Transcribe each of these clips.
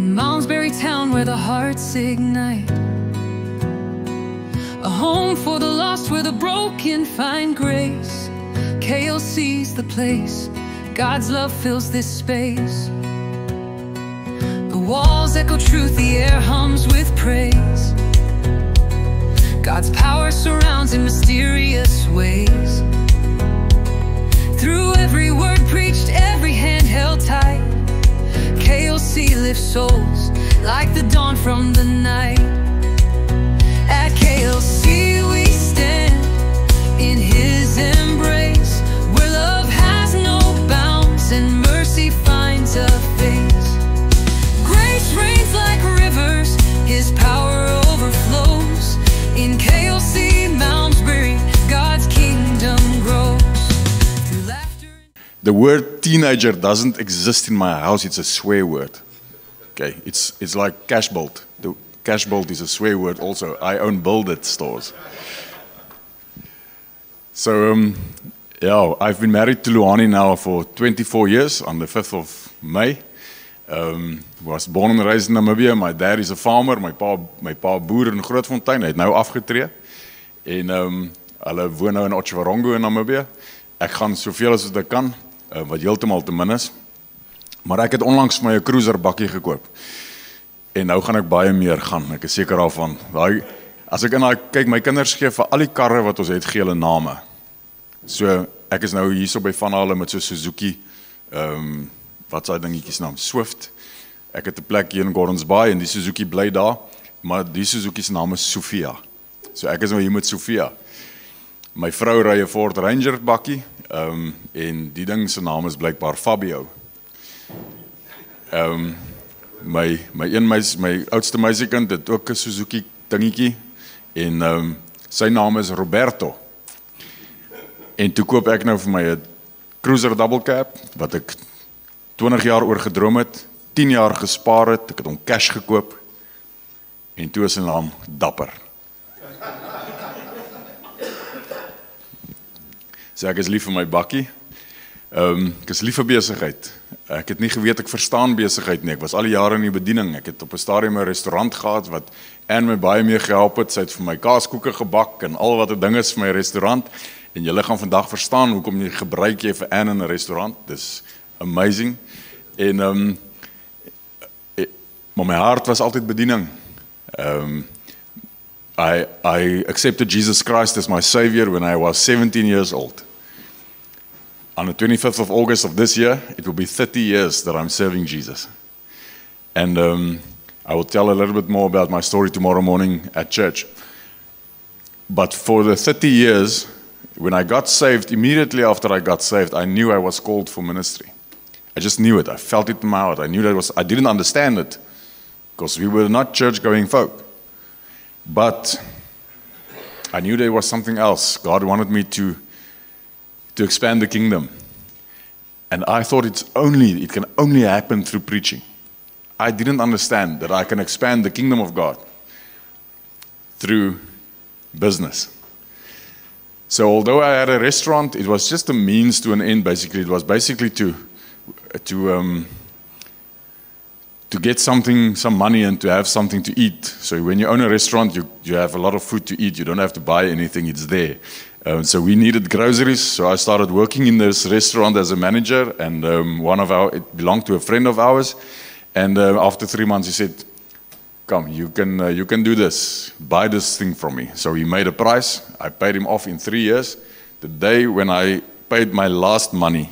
In Malmesbury town where the hearts ignite, a home for the lost where the broken find grace. KLC's the place, God's love fills this space. The walls echo truth, the air hums with praise. God's power surrounds in mysterious ways. Through every word preached, every hand held tight, KLC lifts souls like the dawn from the night. At KLC we stand in His embrace, where love has no bounds and mercy finds a face. Grace rains like rivers, His power overflows. In KLC Malmesbury, God's kingdom grows. The word teenager doesn't exist in my house. It's a swear word. Okay, it's like cash bolt. The cash bolt is a swear word also. I own Build-It stores. So, yeah, I've been married to Luhani now for 24 years on the 5th of May. Was born and raised in Namibia. My dad is a farmer. My pa boer in Grootfontein. Hy het nou afgetree. En hulle woon nou in Otjiwarongo in Namibia. Ek gaan soveel as wat ek kan, wat heeltemal te min is. Maar ek het onlangs my 'n cruiser bakkie gekoop. En nou gaan ek baie meer gaan. Ek is seker daarvan. As ek in daai kyk, my kinders gee vir al die karre wat ons het gee hulle name. So ek is nou hierso by Van Hale met so Suzuki, wat is daai dingetjies naam? Swift. Ek het 'n plek hier in Gordons Bay en die Suzuki bly daar, maar die Suzuki se naam is Sofia. So ek is nou hier met Sofia. My vrou ry 'n Ford Ranger bakkie, en die ding se naam is blykbaar Fabio. My oudste meisiekind het ook 'n Suzuki dingetjie en sy naam is Roberto. En toe koop ek nou vir my 'n cruiser double cab wat ek 20 jaar oor gedroom het, 10 jaar gespaar het, ek het hom cash gekoop en toe is sy naam Dapper. So ek is lief vir my bakkie. Ek is lief vir besigheid. Ek het nie geweet ek verstaan besigheid nie. Ek was al die jare in die bediening. Ek het op 'n stadium 'n restaurant gehad wat Anne my baie mee gehelp het. Sy het vir my kaaskoeke gebak en al wat 'n ding is vir my restaurant. En julle gaan vandag verstaan hoekom jy gebruik jy vir Anne in 'n restaurant. Dis amazing. En maar my hart was altyd bediening. I accepted Jesus Christ as my savior when I was 17 years old. On the 25th of August of this year, it will be 30 years that I'm serving Jesus. And I will tell a little bit more about my story tomorrow morning at church. But for the 30 years, when I got saved, immediately after I got saved, I knew I was called for ministry. I just knew it. I felt it in my heart. I knew that I didn't understand it because we were not church-going folk. But I knew there was something else. God wanted me to expand the kingdom. And I thought it can only happen through preaching. I didn't understand that I can expand the kingdom of God through business. So although I had a restaurant, it was just a means to an end, basically. It was basically to get some money and to have something to eat. So when you own a restaurant, you have a lot of food to eat. You don't have to buy anything, it's there. So we needed groceries, so I started working in this restaurant as a manager, and it belonged to a friend of ours. And after 3 months, he said, "Come, you can do this. Buy this thing from me." So he made a price. I paid him off in 3 years. The day when I paid my last money,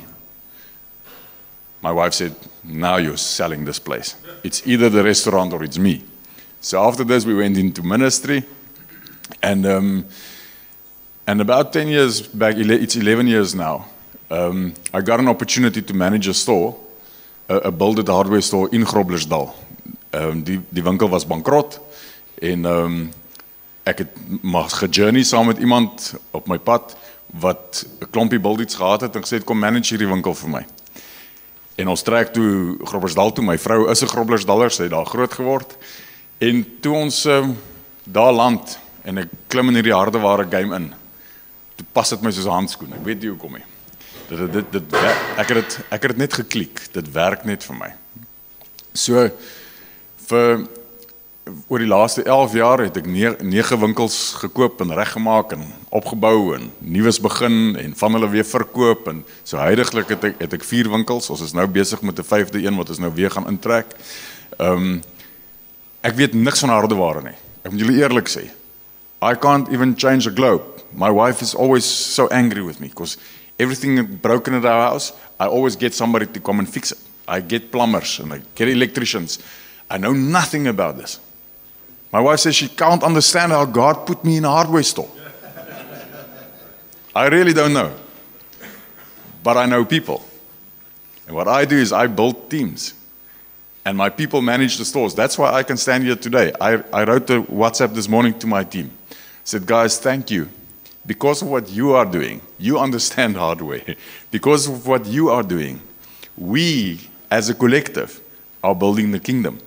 my wife said, "Now you're selling this place. It's either the restaurant or it's me." So after this, we went into ministry, and about 10 years back, it's 11 years now, I got an opportunity to manage a store, a Build-It hardware store in Groblersdal. Die winkel was bankrot en ek het maar gejourney saam met iemand op my pad wat 'n klompie Build-Its gehad het en gesê kom manage hierdie winkel vir my. En ons trek toe Groblersdal toe. My vrou is 'n Groblersdaller, sy het daar groot geword. En toe ons daar land en ek klim in hierdie hardeware game in. Toe pas dit my soos 'n handskoen. Ek weet nie hoekom nie. Ek het dit net geklik. Dit werk net vir my. So vir oor die laaste 11 jaar het ek 9 winkels gekoop en reggemaak en opgebou en nuus begin en van hulle weer verkoop en so huidiglik het ek 4 winkels. Ons is nou besig met 'n 5de een wat ons nou weer gaan intrek. Ek weet niks van hardeware nie. Ek moet julle eerlik sê. I can't even change a globe. My wife is always so angry with me because everything broken at our house, I always get somebody to come and fix it. I get plumbers and I get electricians. I know nothing about this. My wife says she can't understand how God put me in a hardware store. I really don't know. But I know people. And what I do is I build teams. And my people manage the stores. That's why I can stand here today. I wrote a WhatsApp this morning to my team. I said, guys, thank you. Because of what you are doing, you understand hardware. Because of what you are doing, we, as a collective, are building the kingdom.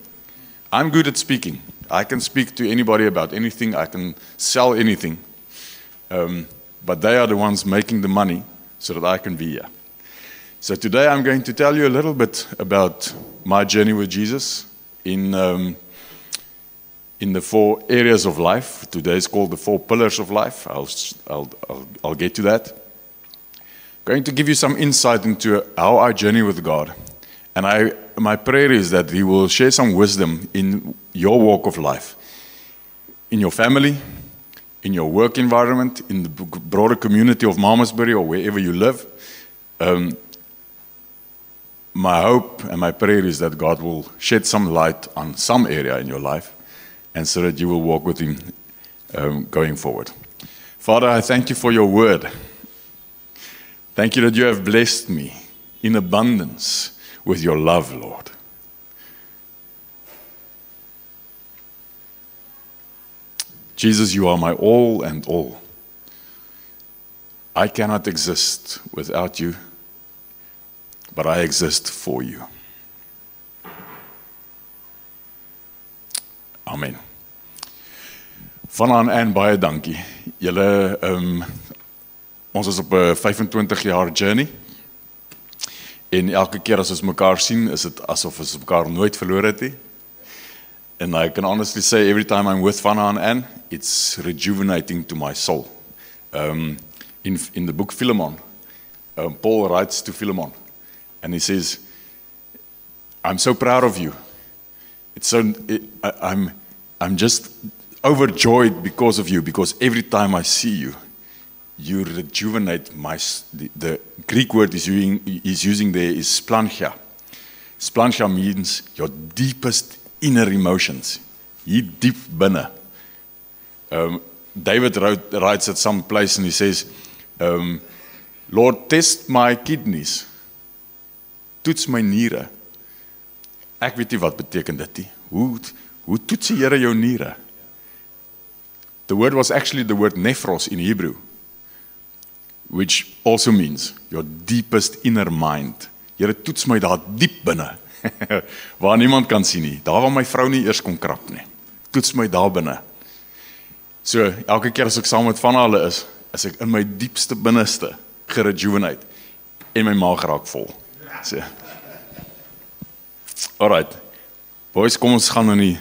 I'm good at speaking. I can speak to anybody about anything. I can sell anything. But they are the ones making the money so that I can be here. So today I'm going to tell you a little bit about my journey with Jesus in the 4 areas of life. Today is called the 4 pillars of life. I'll get to that. Going to give you some insight into how I journey with God. And my prayer is that He will share some wisdom in your walk of life, in your family, in your work environment, in the broader community of Malmesbury or wherever you live. My hope and my prayer is that God will shed some light on some area in your life, and so that you will walk with Him going forward. Father, I thank you for your word. Thank you that you have blessed me in abundance with your love, Lord. Jesus, you are my all and all. I cannot exist without you, but I exist for you. Amen. Vanaan en baie dankie. Julle, ons is op 'n 25 jaar journey. En elke keer as ons mekaar sien, is dit asof ons mekaar nooit verloor het nie. And I can honestly say every time I'm with Vanaan and it's rejuvenating to my soul. In the book Philemon, Paul writes to Philemon, and he says, I'm so proud of you. I'm just overjoyed because of you, because every time I see you, you rejuvenate the Greek word he's using there is splanchia. Splanchia means your deepest inner emotions. Hier diep binne. David writes at some place and he says, Lord, test my kidneys. Toets my niere. Ek weet nie wat beteken dit nie. Hoe toets die Here jou niere? The word was actually the word nephros in Hebrew, which also means your deepest inner mind. Here toets my daar diep binne, waar niemand kan sien nie, daar waar my vrou nie eers kon krap nie. Toets my daar binne. So, elke keer as ek saam met van hulle is ek in my diepste binneste gerejuvenate en my maag raak vol. So. Alright. Boys, kom ons gaan in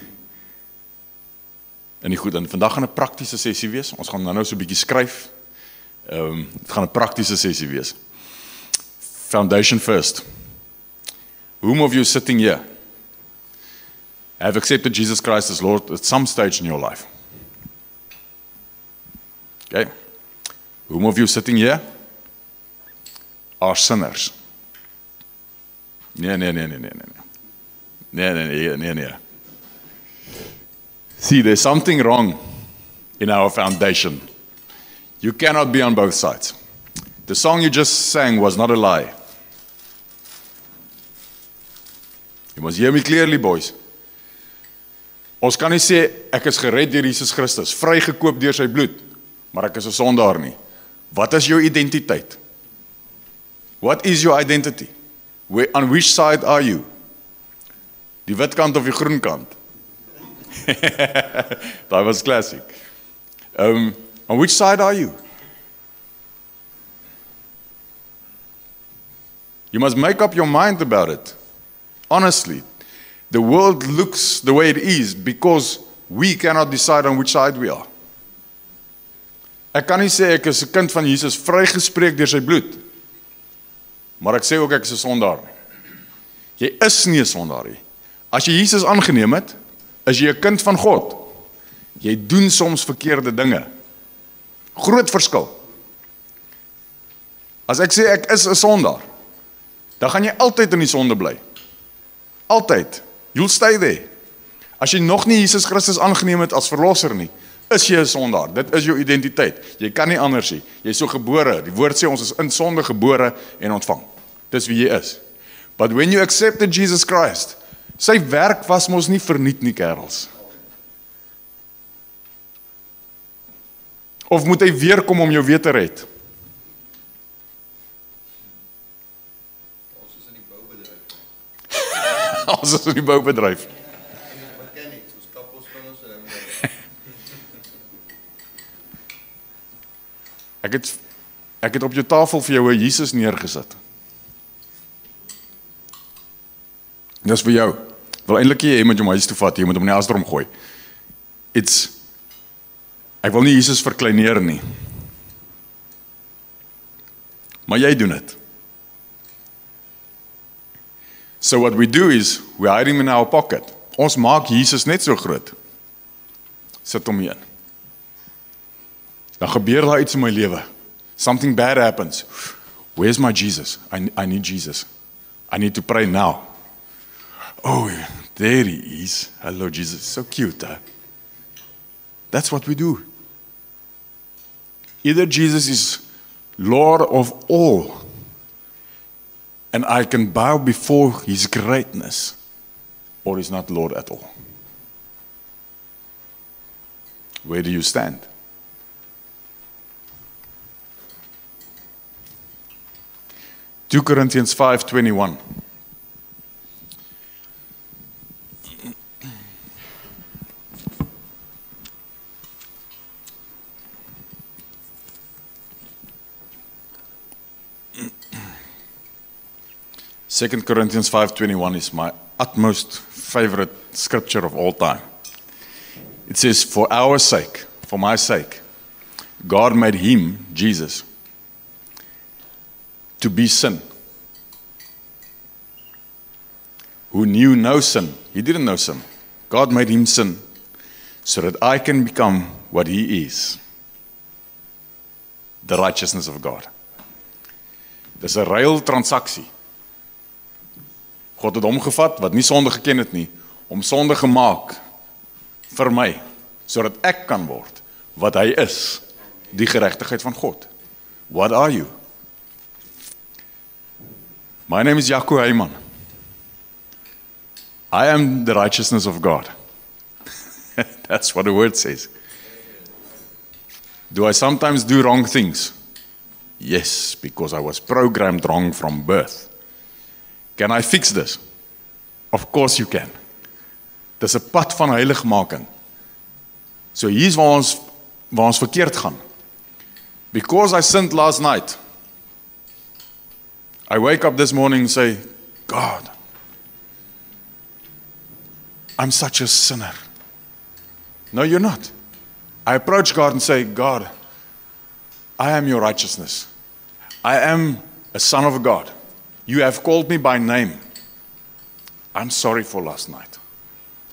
die goed. En vandag gaan 'n praktiese sessie wees. Ons gaan nou so 'n bietjie skryf. Dit gaan 'n praktiese sessie wees. Foundation first. Whom of you sitting here have accepted Jesus Christ as Lord at some stage in your life? Okay. Whom of you sitting here are sinners? Nee. See, there's something wrong in our foundation. You cannot be on both sides. The song you just sang was not a lie. You must hear me clearly, boys. Ons kan nie sê, ek is gered deur Jesus Christus, vrygekoop deur sy bloed, maar ek is 'n sondaar nie. Wat is jou identiteit? What is your identity? On which side are you? Die wit kant of die groen kant? That was classic. On which side are you? You must make up your mind about it. Honestly. The world looks the way it is because we cannot decide on which side we are. Ek kan nie sê ek is 'n kind van Jesus vrygespreek deur sy bloed. Maar ek sê ook ek is 'n sondaar. Jy is nie 'n sondaar nie. As jy Jesus aangeneem het, is jy 'n kind van God. Jy doen soms verkeerde dinge. Groot verskil. As ek sê ek is 'n sondaar, dan gaan jy altyd in die sonde bly. Altyd. You'll stay there. As jy nog nie Jesus Christus aangeneem het as verlosser nie, is jy 'n sondaar. Dit is jou identiteit. Jy kan nie anders nie. Jy is so gebore. Die woord sê ons is in sonde gebore en ontvang. Dis wie jy is. But when you accepted Jesus Christ, sy werk was mos nie verniet nie, kerels. Of moet hy weer kom om jou weer te red? Ons is in die boubedryf. Ons is in die boubedryf. Mechanics, ons kap ons vingers en Ek het op jou tafel vir jou 'n Jesus neergesit. Dis vir jou. Ek wil eintlik jy moet hom huis toe vat, jy moet hom in die asdrom gooi. Ek wil nie Jesus verkleineer nie. Maar jy doen dit. So what we do is, we hide him in our pocket. Ons maak Jesus net so groot. Sit hom hier in. Dan gebeur daar iets in my lewe. Something bad happens. Where's my Jesus? I need Jesus. I need to pray now. Oh, there he is. Hello, Jesus. So cute, huh? That's what we do. Either Jesus is Lord of all, and I can bow before his greatness, or he's not Lord at all. Where do you stand? Two Corinthians 5:21. Second Corinthians 5:21 is my utmost favorite scripture of all time. It says, for our sake, for my sake, God made him, Jesus, to be sin, who knew no sin. He didn't know sin. God made him sin, so that I can become what he is, the righteousness of God. Dis 'n ruil transaksie. God het hom gevat, wat nie sonde geken het nie, om sonde gemaak vir my, sodat ek kan word wat hy is, die geregtigheid van God. What are you? My name is Jaco Heyman. I am the righteousness of God. That's what the word says. Do I sometimes do wrong things? Yes, because I was programmed wrong from birth. Can I fix this? Of course you can. Dis 'n pad van heiligmaking. So hier's waar ons verkeerd gaan. Because I sinned last night, I wake up this morning and say, God, I'm such a sinner. No, you're not. I approach God and say, God, I am your righteousness. I am a son of God. You have called me by name. I'm sorry for last night.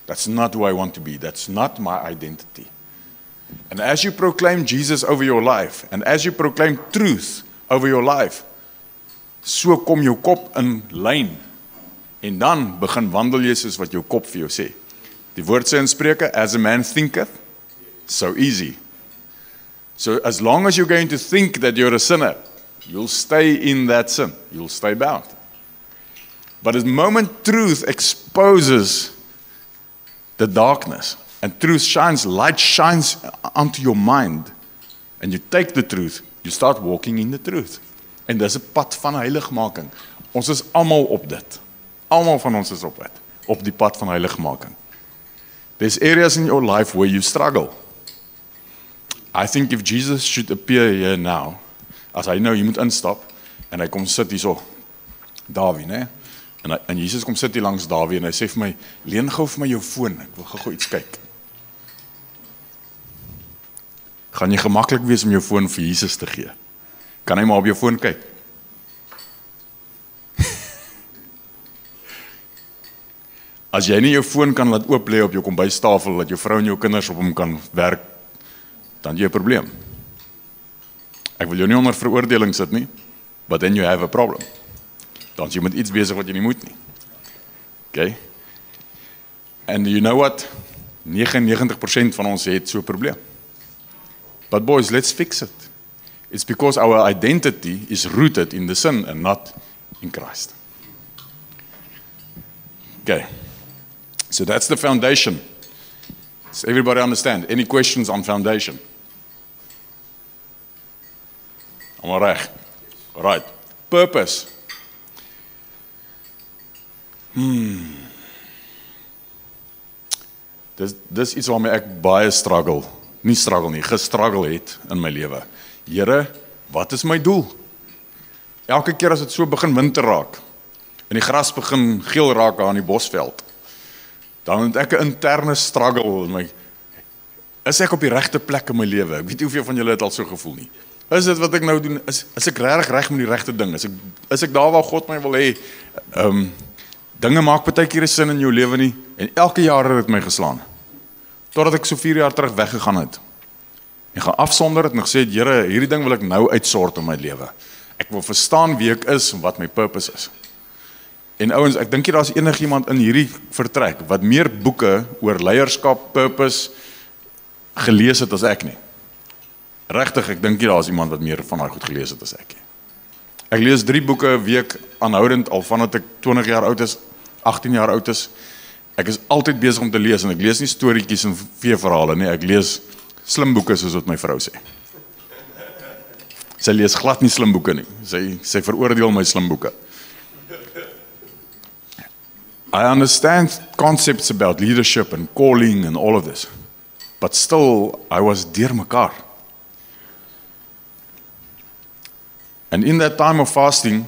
That's not who I want to be. That's not my identity. And as you proclaim Jesus over your life, and as you proclaim truth over your life, so kom jou kop in lyn. En dan begin wandel jy soos wat jou kop vir jou sê. Die woord sê in Spreuke, as a man thinketh, so easy. So as long as you're going to think that you're a sinner, you'll stay in that sin. You'll stay bound. But the moment truth exposes the darkness, and truth shines, light shines onto your mind, and you take the truth, you start walking in the truth. En dis 'n pad van heiligmaking. Ons is almal op dit. Almal van ons is op dit. Op die pad van heiligmaking. There's areas in your life where you struggle. I think if Jesus should appear here now, as hy nou, jy moet instap, en hy kom sit hierso, Dawie, né? En Jesus kom sit hier langs Dawie en hy sê vir my, leen gou vir my jou foon, ek wil gou iets kyk. Gaan jy gemaklik wees om jou foon vir Jesus te gee? Kan hy maar op jou foon kyk? As jy nie jou foon kan laat oop lê op jou kombuistafel, dat jou vrou en jou kinders op hom kan werk, dan jy 'n probleem. Ek wil jou nie onder veroordeling sit nie, but then you have a problem. Dan is jy met iets besig wat jy nie moet nie. Okay? And you know what? 99% van ons het so 'n probleem. But boys, let's fix it. It's because our identity is rooted in the sin and not in Christ. Okay. So that's the foundation. Does everybody understand? Any questions on foundation? Almal reg. Right. Purpose. Dis iets waarmee ek baie gestruggle het in my lewe. Here, wat is my doel? Elke keer as dit so begin winter raak en die gras begin geel raak daar in die bosveld, dan het ek 'n interne struggle in my. Is ek op die regte plek in my lewe? Ek weet nie hoeveel van julle het al so gevoel nie. Is dit wat ek nou doen? Is ek regtig reg met die regte ding? Is ek daar waar God my wil hê? Dinge maak baie keer sin in jou lewe nie en elke jaar het dit my geslaan. Totdat ek so 4 jaar terug weggegaan het. En gaan afsonder het en gesê, Here, hierdie ding wil ek nou uitsort in my lewe. Ek wil verstaan wie ek is en wat my purpose is. En ouens, ek dink daar's enigiemand in hierdie vertrek wat meer boeke oor leierskap, purpose gelees het as ek nie. Regtig, ek dink daar's iemand wat meer van daai goed gelees het as ek nie. Ek lees 3 boeke 'n week aanhoudend al vandat ek 20 jaar oud is, 18 jaar oud is. Ek is altyd besig om te lees en ek lees nie storieetjies en veeverhale nie, ek lees slim boeke soos wat my vrou sê. Sy lees glad nie slim boeke nie. Sy veroordeel my slim boeke. I understand concepts about leadership and calling and all of this. But still, I was deurmekaar. And in that time of fasting,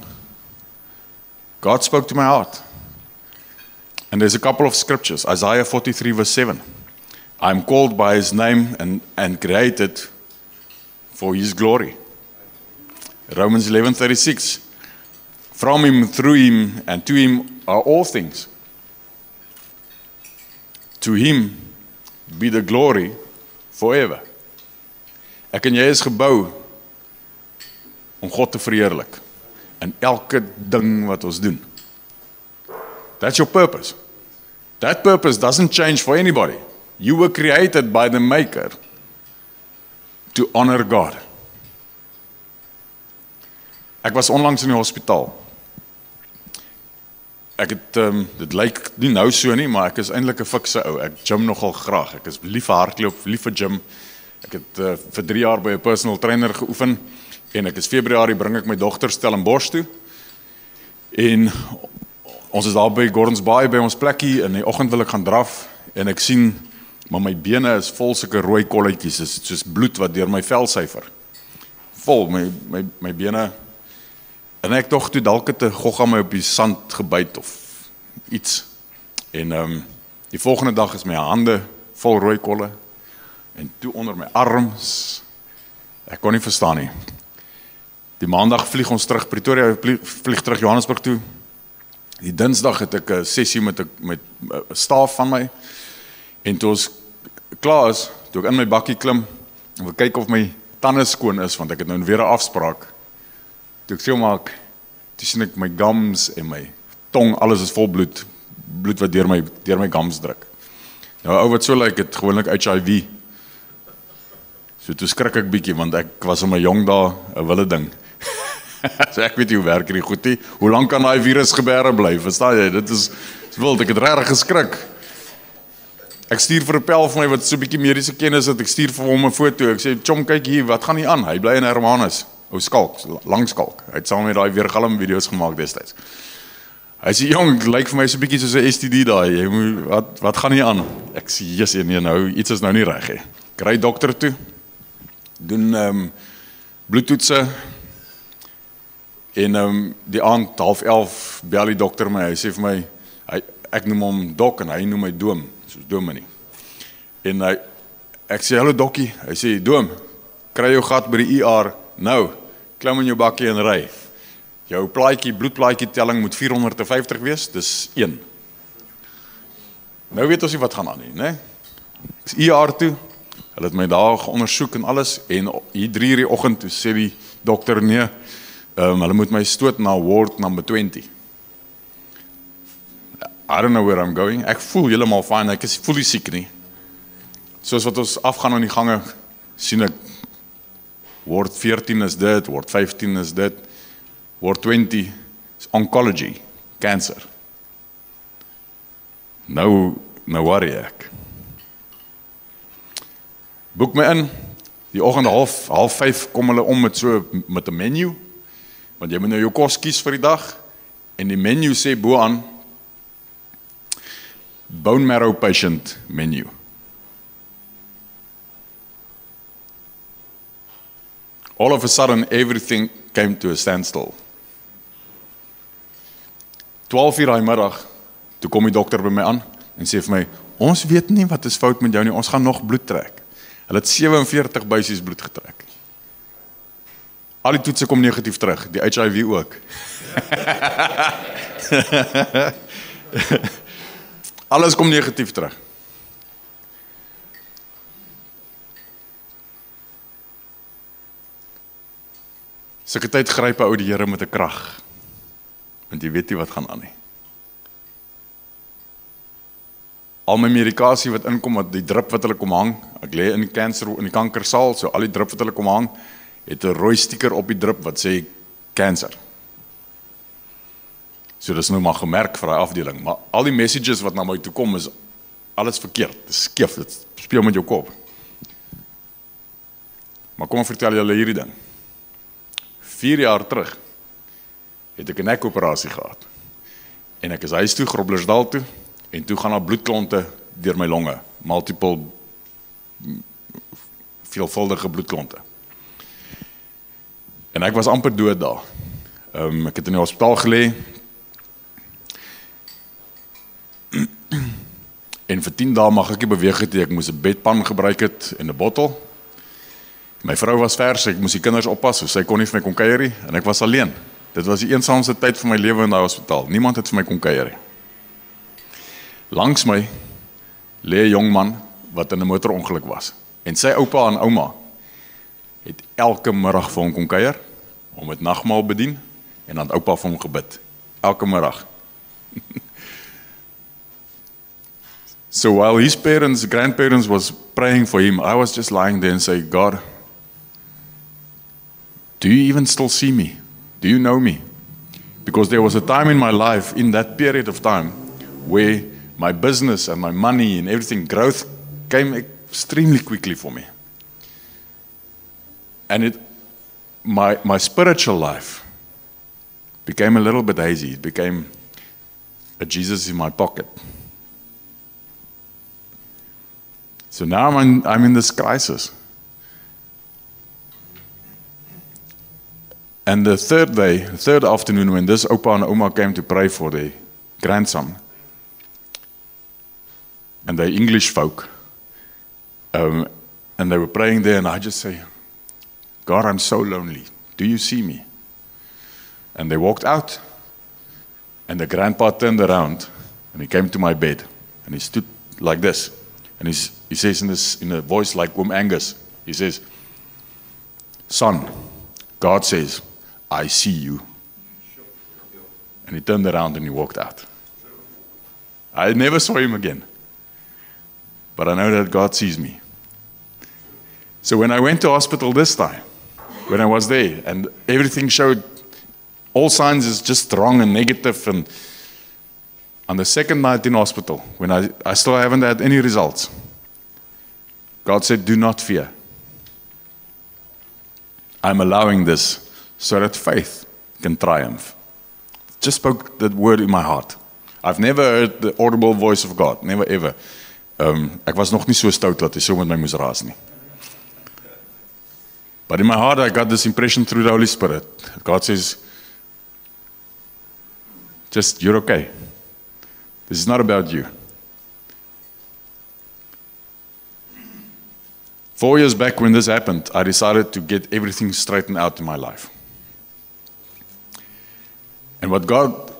God spoke to my heart. And there's a couple of scriptures. Isaiah 43 verse 7. I'm called by his name and created for his glory. Romans 11:36. From him, through him, and to him are all things. To him be the glory forever. Ek en jy is gebou om God te verheerlik in elke ding wat ons doen. That's your purpose. That purpose doesn't change for anybody. You were created by the Maker to honor God. Ek was onlangs in die hospitaal. Ek het, dit lyk nie nou so nie, maar ek is eintlik 'n fikse ou. Ek gym nogal graag. Ek is lief vir hardloop, lief vir gym. Ek het vir 3 jaar by 'n personal trainer geoefen en ek is Februarie bring ek my dogter Stellenbosch toe. En ons is daar by Gordons Bay by ons plekkie, in die oggend wil ek gaan draf en ek sien maar my bene is vol sulke rooi kolletjies, is soos bloed wat deur my vel syfer. Vol my bene. En ek dog toe dalk het 'n gogga my op die sand gebyt of iets. En die volgende dag is my hande vol rooi kolle en toe onder my arms. Ek kon nie verstaan nie. Die maandag vlieg ons terug Pretoria, vlieg terug Johannesburg toe. Die Dinsdag het ek 'n sessie met 'n staf van my. En toe ons klaar is, toe ek in my bakkie klim en wil kyk of my tande skoon is, want ek het nou weer 'n afspraak. Toe ek so maak, toe sien ek my gums en my tong, alles is vol bloed. Bloed wat deur my gums druk. Nou ou wat so lyk, het gewoonlik HIV. So toe skrik ek bietjie, want ek was in my jong dae 'n wille ding. So ek weet nie hoe werk hierdie goed nie. Hoe lank kan daai virus gebeere bly? Verstaan jy? Dit is wild, ek het regtig geskrik. Ek stuur vir 'n pel van my wat so 'n bietjie mediese kennis het. Ek stuur vir hom 'n foto. Ek sê, "Chom, kyk hier, wat gaan hier aan?" Hy bly in Hermanus. Ou skalk, lang skalk. Hy het saam met daai weergalm video's gemaak destyds. Hy sê, "Jong, lyk vir my so 'n bietjie soos 'n STD daai. Jy moet wat gaan hier aan?" Ek sê, "Jesus, nee, nou iets is nou nie reg nie." Kry dokter toe. Doen bloedtoetse. En die aand 10:30 bel die dokter my, hy sê vir my, ek noem hom Dok en hy noem my Doom, soos Dominee. En ek sê, hallo Dokkie, hy sê, Doom, kry jou gat by die ER, nou, klim in jou bakkie en ry. Jou bloedplaatjie telling moet 450 wees, dis 1. Nou weet ons nie wat gaan aan nie, né? Ek is ER toe, hulle het my daar ondersoek en alles, en hier 3 uur die oggend, toe sê die dokter, nee, hulle moet my stoot na ward number 20. I don't know where I'm going. Ek voel heeltemal fine, ek voel nie siek nie. Soos wat ons afgaan in die gange, sien ek, ward 14 is dit, ward 15 is dit, ward 20 is oncology, cancer. Nou worry ek. Boek my in, die oggend half 5 kom hulle om met 'n menu, want jy moet nou jou kos kies vir die dag, en die menu sê boaan, bone marrow patient menu. All of a sudden, everything came to a standstill. 12 uur daai middag, toe kom die dokter by my aan, en sê vir my, ons weet nie wat is fout met jou nie, ons gaan nog bloed trek. Hulle het 47 buisies bloed getrek. Al die toetse kom negatief terug, die HIV ook. Alles kom negatief terug. Sulke tyd gryp 'n ou die Here met 'n krag, want jy weet nie wat gaan aan nie. Al my medikasie wat inkom, wat die drip wat hulle kom hang, ek lê in die kankersaal, so al die drip wat hulle kom hang, het 'n rooi stiker op die drip wat sê cancer. So dis nou maar gemerk vir daai afdeling, maar al die messages wat na my toe kom is alles verkeerd, dis skeef, dit speel met jou kop. Maar kom ek vertel julle hierdie ding. 4 jaar terug het ek 'n nekoperasie gehad. En ek is huis toe, Groblersdal toe, en toe gaan daar bloedklonte deur my longe, veelvuldige bloedklonte. En ek was amper dood daar. Ek het in die hospitaal gelê, en vir 10 dae mag ek nie beweeg het, ek moes 'n bedpan gebruik het en 'n bottel. My vrou was ver, so ek moes die kinders oppas, so sy kon nie vir my kom kuier nie, en ek was alleen. Dit was die eensaamste tyd van my lewe in die hospitaal. Niemand het vir my kom kuier nie. Langs my lê 'n jong man wat in 'n motorongeluk was. En sy oupa en ouma het elke middag vir hom kom kuier, om het nagmaal bedien, en dan oupa vir hom gebid. Elke middag. So while his grandparents was praying for him, I was just lying there and saying, God, do you even still see me? Do you know me? Because there was a time in my life, in that period of time, where my business and my money and everything, growth came extremely quickly for me. And my spiritual life became a little bit hazy. It became a Jesus in my pocket. So now I'm in this crisis. And the third afternoon, when this Opa and Oma came to pray for their grandson, and they're English folk, and they were praying there, and I just say, God, I'm so lonely. Do you see me? And they walked out, and the grandpa turned around, and he came to my bed, and he stood like this, and he says in a voice like Oom Angus, he says, son, God says, I see you. And he turned around and he walked out. I never saw him again. But I know that God sees me. So when I went to hospital this time, when I was there, and everything showed all signs is just wrong and negative, and on the second night in hospital, when I still haven't had any results, God said, do not fear. I'm allowing this so that faith can triumph. Just spoke that word in my heart. I've never heard the audible voice of God, never ever. Ek was nog nie so stout dat hy so met my moes raas nie. But in my heart I got this impression through the Holy Spirit. God says, Just, you're okay. This is not about you. 4 years back when this happened, I decided to get everything straightened out in my life. And what God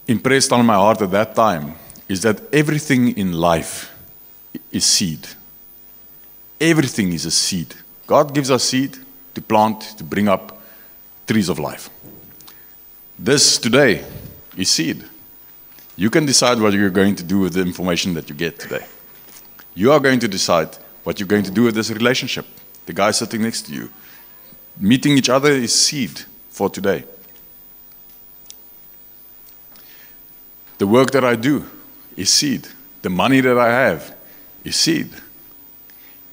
impressed on my heart at that time is that everything in life is seed. Everything is a seed. God gives us seed to plant, to bring up trees of life. This today is seed. You can decide what you're going to do with the information that you get today. You are going to decide what you're going to do with this relationship. The guy sitting next to you. Meeting each other is seed for today. The work that I do is seed. The money that I have is seed.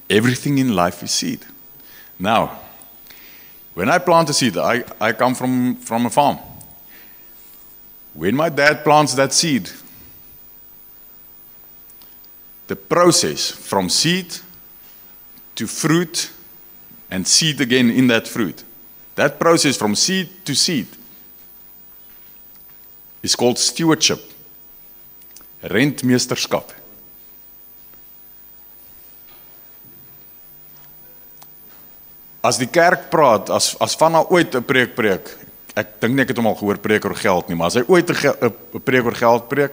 Everything in life is seed. Now, when I plant a seed, I come from a farm. When my dad plants that seed, the process from seed to fruit and seed again in that fruit, that process from seed to seed is called stewardship, rentmeesterskap. As die kerk praat, as Vanna ooit 'n preek preek, ek dink nie ek het hom al gehoor preek oor geld nie, maar as hy ooit 'n preek oor geld preek,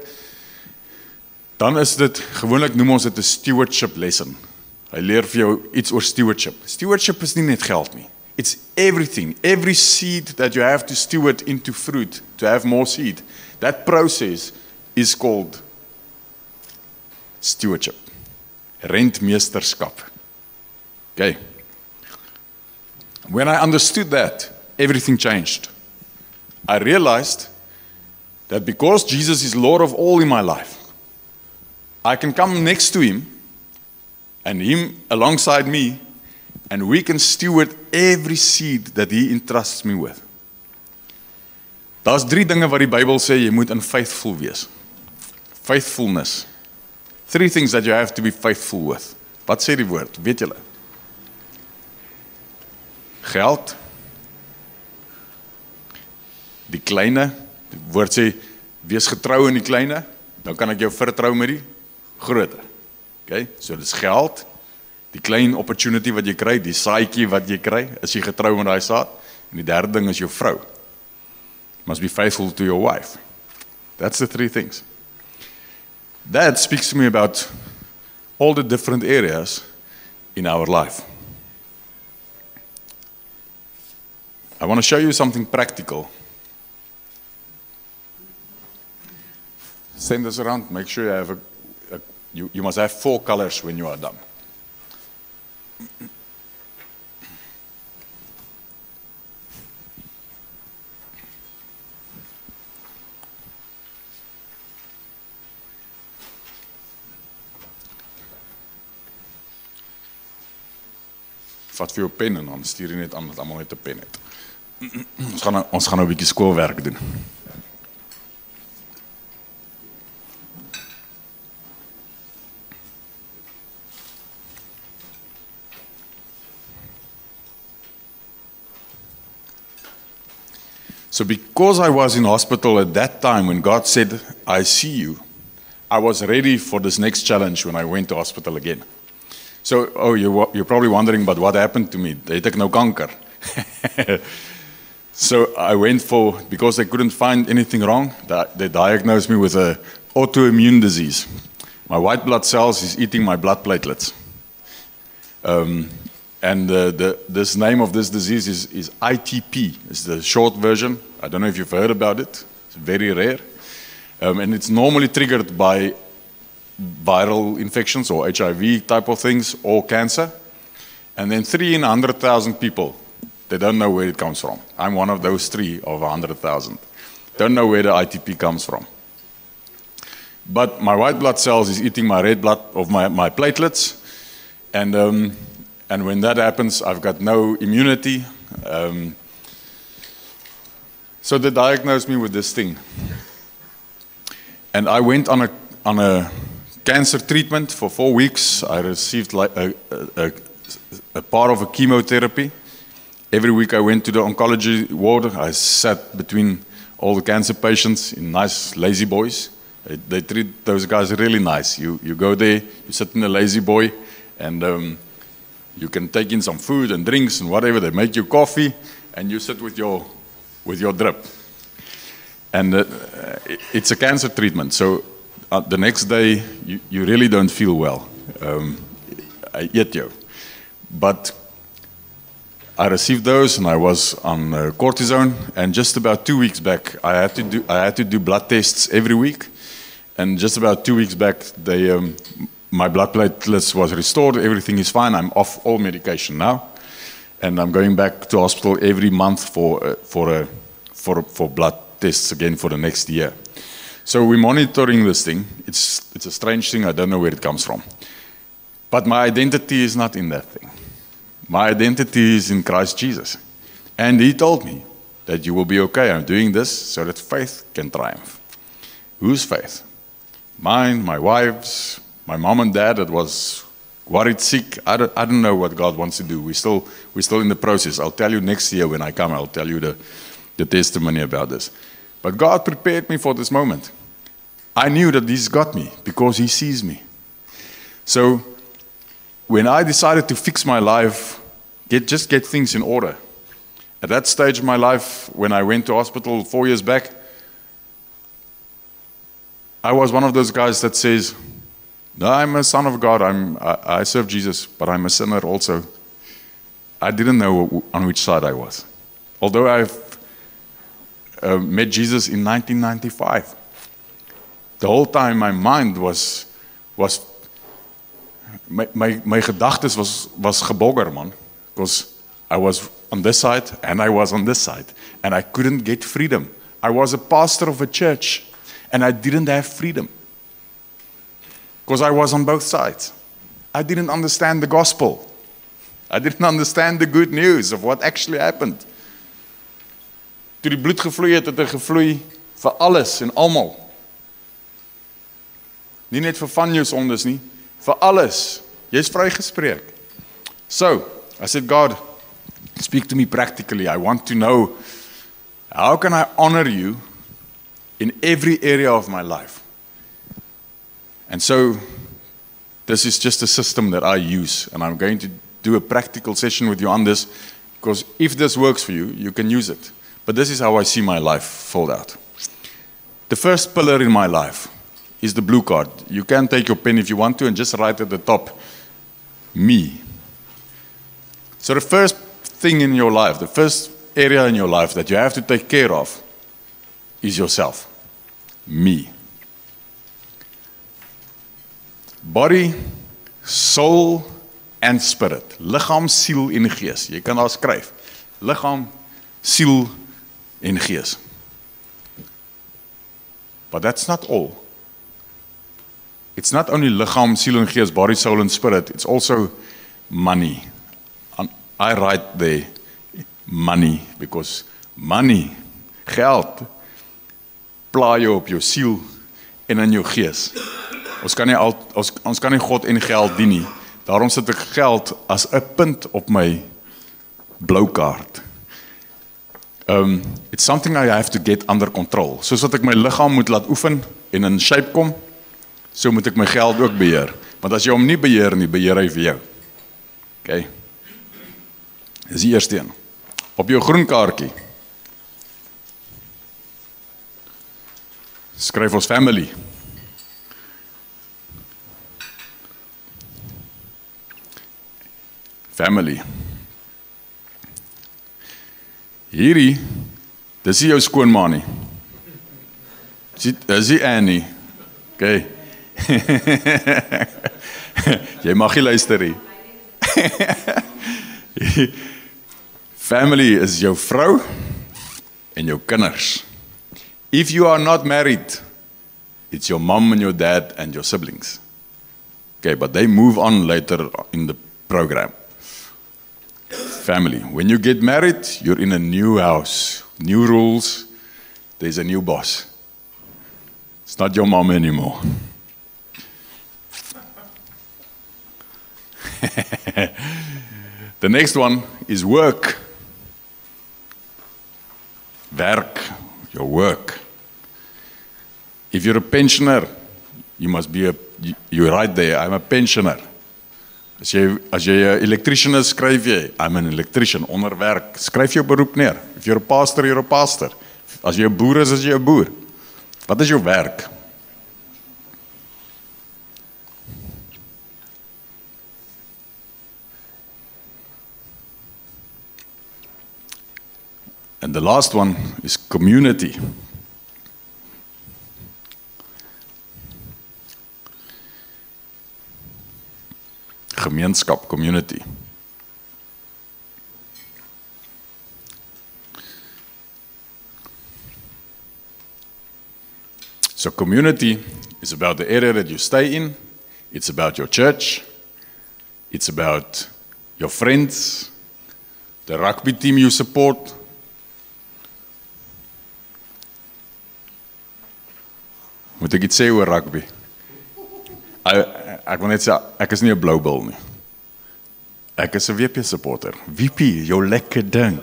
dan is dit, gewoonlik noem ons dit 'n stewardship lesson. Hy leer vir jou iets oor stewardship. Stewardship is nie net geld nie. It's everything. Every seed that you have to steward into fruit, to have more seed, that process is called stewardship. Rentmeesterskap. Okay. When I understood that, everything changed. I realized that because Jesus is Lord of all in my life, I can come next to Him and Him alongside me, and we can steward every seed that He entrusts me with. Daar's 3 dinge wat die Bybel sê jy moet in faithful wees. Faithfulness. 3 things that you have to be faithful with. Wat sê die woord? Weet julle? Geld, die kleine, die woord sê, wees getrou in die kleine, dan kan ek jou vertrou met die grote. Okay? So dit is geld, die klein opportunity wat jy kry, die saadjie wat jy kry, is jy getrou met daai saad, en die derde ding is jou vrou. Must be faithful to your wife. That's the 3 things. That speaks to me about all the different areas in our life. I want to show you something practical. Send this around. Make sure you have you must have 4 colors when you are done. Vat vir jou pen en dan stuur jy net aan dat almal net 'n pen het. Ons gaan nou 'n bietjie skoolwerk doen. So because I was in hospital at that time when God said, I see you, I was ready for this next challenge when I went to hospital again. So, you're probably wondering, but what happened to me? Het ek nou kanker? So I went because they couldn't find anything wrong, they diagnosed me with an autoimmune disease. My white blood cells is eating my blood platelets. And this name of this disease is ITP. It's the short version. I don't know if you've heard about it. It's very rare. And it's normally triggered by viral infections or HIV type of things or cancer. And then 3 in 100,000 people, they don't know where it comes from. I'm one of those 3 of 100,000. Don't know where the ITP comes from. But my white blood cells is eating my red blood of my platelets. And when that happens, I've got no immunity. So they diagnosed me with this thing. And I went on a cancer treatment for 4 weeks. I received like a part of a chemotherapy. Every week I went to the oncology ward. I sat between all the cancer patients in nice lazy boys. They treat those guys really nice. You go there, you sit in a lazy boy, and you can take in some food and drinks and whatever. They make you coffee, and you sit with your drip. And it's a cancer treatment. So the next day, you really don't feel well. I eat you. But I received those, and I was on cortisone. And just about 2 weeks back, I had to do blood tests every week. And just about 2 weeks back, my blood platelets was restored. Everything is fine. I'm off all medication now, and I'm going back to hospital every month for blood tests again for the next year. So we're monitoring this thing. It's a strange thing. I don't know where it comes from, but my identity is not in that thing. My identity is in Christ Jesus, and He told me that you will be okay. I'm doing this so that faith can triumph. Whose faith? Mine, my wife's, my mom and dad that was worried sick. I don't know what God wants to do. We're still in the process. I'll tell you next year when I come. I'll tell you the testimony about this. But God prepared me for this moment. I knew that He's got me because He sees me. So when I decided to fix my life, just get things in order. At that stage of my life, when I went to hospital 4 years back, I was one of those guys that says, no, I'm a son of God. I serve Jesus, but I'm a sinner also. I didn't know on which side I was. Although I've met Jesus in 1995. The whole time my mind was my gedagtes was gebogger, man. Because I was on this side and I was on this side. And I couldn't get freedom. I was a pastor of a church and I didn't have freedom. Because I was on both sides. I didn't understand the gospel. I didn't understand the good news of what actually happened. Toe die bloed gevloei het hy gevloei vir alles en almal. Nie net vir van jou sondes nie, vir alles. Jy's vrygespreek. So, I said, God, speak to me practically. I want to know, how can I honor you in every area of my life? And so, this is just a system that I use, and I'm going to do a practical session with you on this, because if this works for you, you can use it. But this is how I see my life fold out. The first pillar in my life is the blue card. You can take your pen if you want to and just write at the top, me. So the first thing in your life, the first area in your life that you have to take care of is yourself. Me. Body, soul and spirit. Liggaam, siel en gees. Jy kan daar skryf. Liggaam, siel en gees. But that's not all. It's not only liggaam, siel en gees, body, soul and spirit. It's also money. And I write there money because money, geld, pla jou op jou siel en in jou gees. Ons kan nie God en geld dien nie. Daarom sit ek geld as 'n punt op my blou kaart. It's something I have to get under control. Soos wat ek my liggaam moet laat oefen en in shape kom, so moet ek my geld ook beheer. Want as jy hom nie beheer nie, beheer hy vir jou. Okay. Dis die eerste een. Op jou groen kaartjie skryf ons family. Family. Hierdie, dis nie jou skoonma nie. Dis nie Annie. Okay. Jy mag nie luister nie. Family is jou vrou en jou kinders. If you are not married, it's your mom and your dad and your siblings. Okay, but they move on later in the program. Family. When you get married, you're in a new house, new rules, there's a new boss. It's not your mom anymore. The next one is work. Werk, your work. you're a pensioner, you must be you're right there, I'm a pensioner. As jy 'n electrician is, skryf jy, I'm an electrician, onder werk. Skryf jou beroep neer. If you're a pastor, you're a pastor. As jy 'n boer is jy 'n boer. Wat is jou werk? And the last one is community. Gemeenskap, community. So community is about the area that you stay in. It's about your church. It's about your friends, the rugby team you support. Moet ek iets sê oor rugby? Ek wil net sê, ek is nie 'n blou bil nie. Ek is 'n WP supporter. WP, jou lekker ding.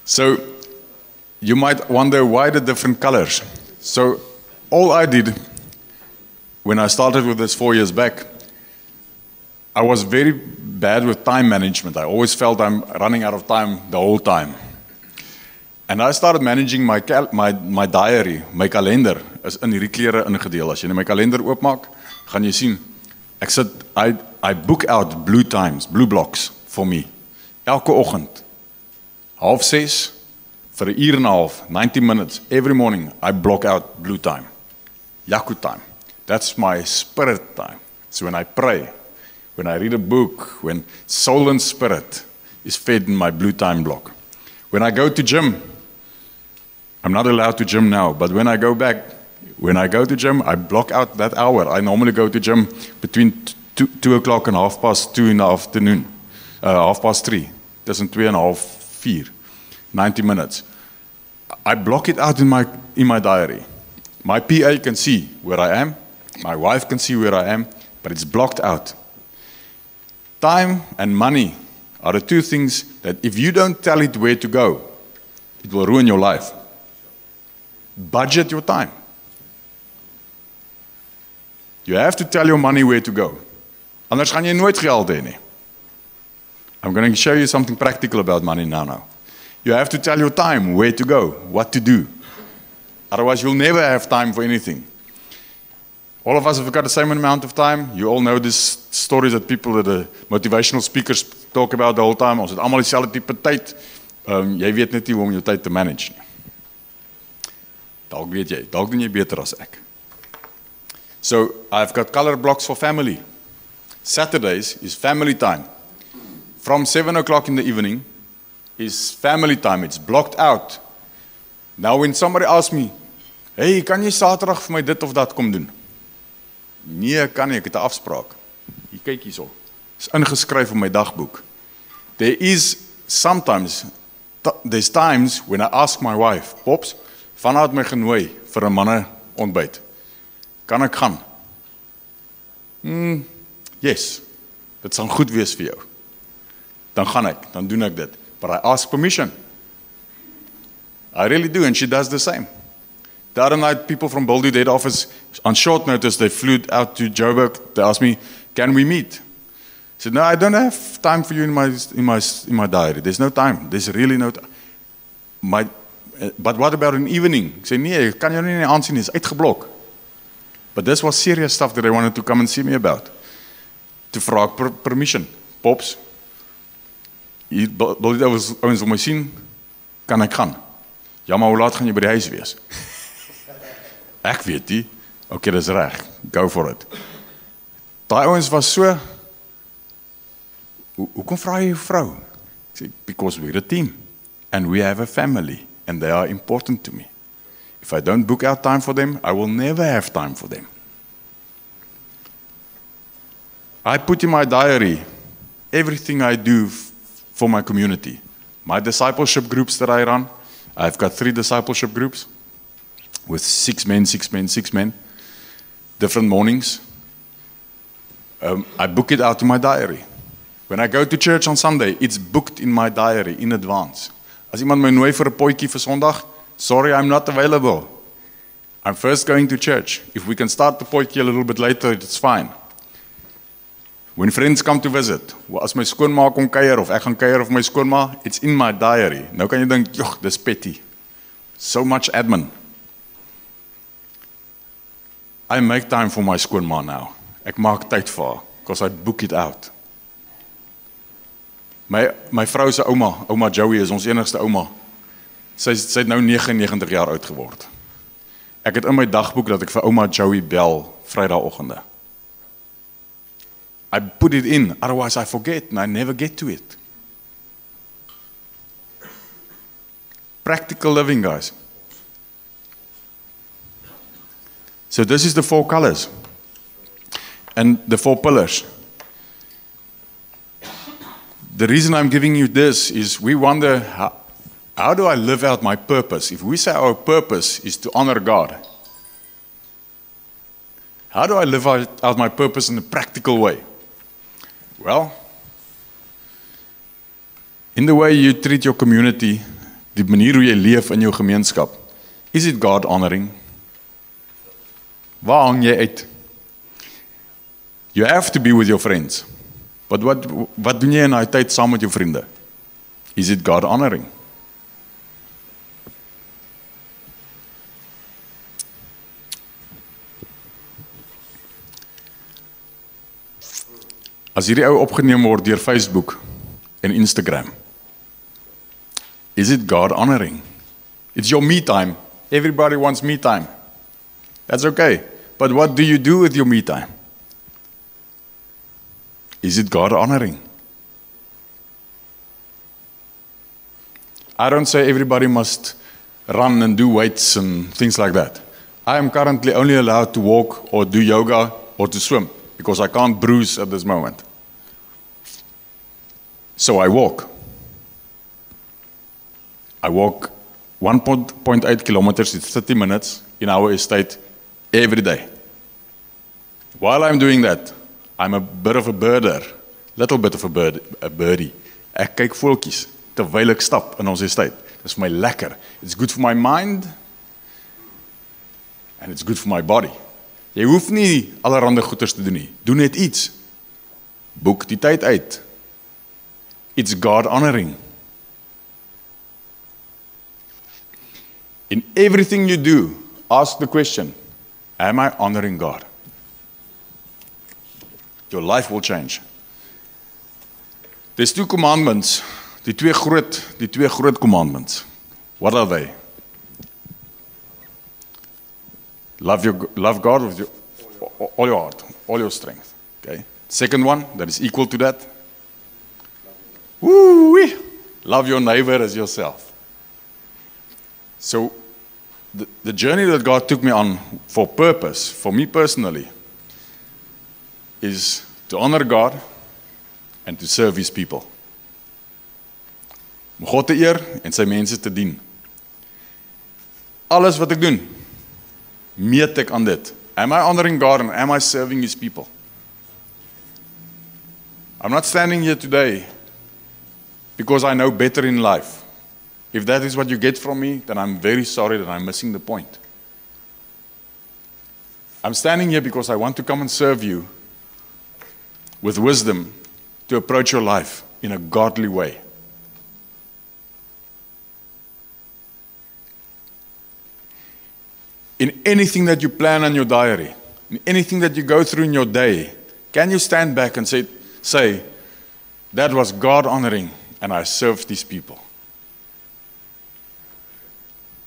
So you might wonder why the different colors. So all I did when I started with this 4 years back, I was very bad with time management. I always felt I'm running out of time the whole time. And I started managing my diary, my kalender is in hierdie kleure ingedeel. As jy my kalender oopmaak, gaan jy sien, I book out blue times, blue blocks for me. Elke oggend, 5:30, vir 'n uur en 'n half, 90 minutes, every morning, I block out blue time. Yaku time. That's my spirit time. So when I pray, when I read a book, when soul and spirit is fed in my blue time block. When I go to gym, I'm not allowed to gym now, but when I go to gym, I block out that hour. I normally go to gym between 2 o'clock and 2:30 in the afternoon, 3:30, tussen 2 en 4, 90 minutes. I block it out in my diary. My PA can see where I am, my wife can see where I am, but it's blocked out. Time and money are the two things that if you don't tell it where to go, it will ruin your life. Budget your time. You have to tell your money where to go. Anders gaan jy nooit geld hê nie. I'm going to show you something practical about money now. You have to tell your time where to go, what to do. Otherwise you'll never have time for anything. All of us have got the same amount of time. You all know these stories that people, that the motivational speakers talk about the whole time. Ons het almal dieselfde tipe tyd. Jy weet net nie hoe om jou tyd te manage nie. Dalk weet jy, dalk doen jy beter as ek. So, I've got color blocks for family. Saturdays is family time. From 7 o'clock in the evening is family time. It's blocked out. Now when somebody asks me, hey, kan jy Saterdag vir my dit of dat kom doen? Nee, kan nie, ek het 'n afspraak. Hier kyk hierso. Is ingeskryf in my dagboek. There's times when I ask my wife, Pops, vanuit my genooi vir 'n manne ontbyt. Kan ek gaan? Yes. Dit sal goed wees vir jou. Dan gaan ek, dan doen ek dit. But I ask permission. I really do, and she does the same. The other night, people from Boulder Dead Office, on short notice, they flew out to Joburg. They asked me, can we meet? I said, no, I don't have time for you in my diary. There's no time. There's really no time. But what about an evening? I said, nee, kan jy nie aansien, is uitgeblok. But this was serious stuff that they wanted to come and see me about. To vra permission. Pops, hier wil dit ouens wil my sien, kan ek gaan? Ja, maar hoe laat gaan jy by die huis wees? Ek weet nie. Okay, dis reg. Go for it. Daai ouens was so, hoekom vra jy jou vrou? Ek sê, because we're a team. And we have a family. And they are important to me. If I don't book out time for them, I will never have time for them. I put in my diary everything I do for my community. My discipleship groups that I run, I've got 3 discipleship groups with 6 men, different mornings. I book it out in my diary. When I go to church on Sunday, it's booked in my diary in advance. As iemand my nooi vir 'n potjie vir Sondag, sorry, I'm not available. I'm first going to church. If we can start the potjie a little bit later, it's fine. When friends come to visit, as my skoonma kom kuier of ek gaan kuier of my skoonma, it's in my diary. Nou kan jy dink, "Jogg, dis petty. So much admin." I make time for my skoonma now. Ek maak tyd vir haar because I book it out. My vrou se ouma Joey is ons enigste ouma. Sy het nou 99 jaar oud geword. Ek het in my dagboek dat ek vir ouma Joey bel Vrydagoggende. I put it in, otherwise I forget and I never get to it. Practical living, guys. So this is the 4 colors and the 4 pillars. The reason I'm giving you this is we wonder, how do I live out my purpose? If we say our purpose is to honor God, how do I live out my purpose in a practical way? Well, in the way you treat your community, die manier hoe jy leef in jou gemeenskap, is it God honoring? Waar hang jy uit? You have to be with your friends. But wat doen jy in daai tyd saam met jou vriende? Is it God honoring? As hierdie ou opgeneem word deur Facebook en Instagram, is it God honoring? It's your me time. Everybody wants me time. That's okay. But what do you do with your me time? Is it God honoring? I don't say everybody must run and do weights and things like that. I am currently only allowed to walk or do yoga or to swim because I can't bruise at this moment. So I walk. I walk 1.8 kilometers, it's 30 minutes in our estate every day. While I'm doing that, I'm a bit of a birder, little bit of a birdie. Ek kyk voeltjies terwyl ek stap in ons estate. Dis vir my lekker. It's good for my mind and it's good for my body. Jy hoef nie allerhande goeders te doen nie. Doen net iets. Boek die tyd uit. It's God honoring. In everything you do, ask the question, am I honoring God? Your life will change. There's 2 commandments, die twee groot commandments. What are they? Love God with all your heart, all your strength. Okay. Second one, that is equal to that. Woo-wee. Love your neighbor as yourself. So, the journey that God took me on for purpose, for me personally, is to honor God and to serve His people. Om God te eer en sy mense te dien. Alles wat ek doen, meet ek aan dit. Am I honoring God and am I serving His people? I'm not standing here today because I know better in life. If that is what you get from me, then I'm very sorry that I'm missing the point. I'm standing here because I want to come and serve you with wisdom to approach your life in a godly way. In anything that you plan on your diary, in anything that you go through in your day, can you stand back and say, that was God honoring and I served these people?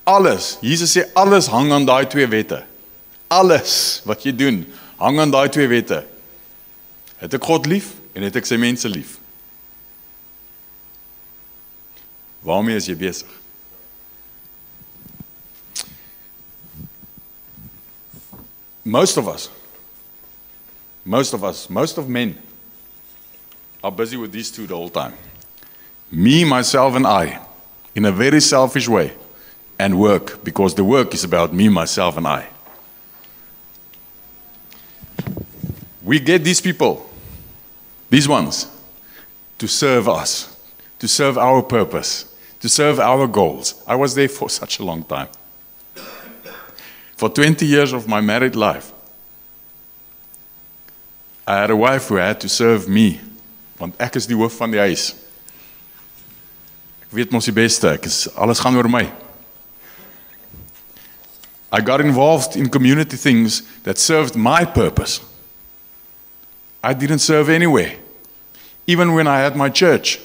Alles, Jesus sê alles hang aan daai 2 wette. Alles wat jy doen, hang aan daai 2 wette. Het ek God lief en het ek sy mense lief? Waarmee is jy besig? Most of men are busy with these 2 the whole time. Me, myself, and I, in a very selfish way, and work, because the work is about me, myself, and I. We get these people, these ones, to serve us, to serve our purpose, to serve our goals. I was there for such a long time. For 20 years of my married life, I had a wife who had to serve me, want ek is die hoof van die huis. Ek weet mos die beste, alles gaan oor my. I got involved in community things that served my purpose. I didn't serve anywhere. Even when I had my church,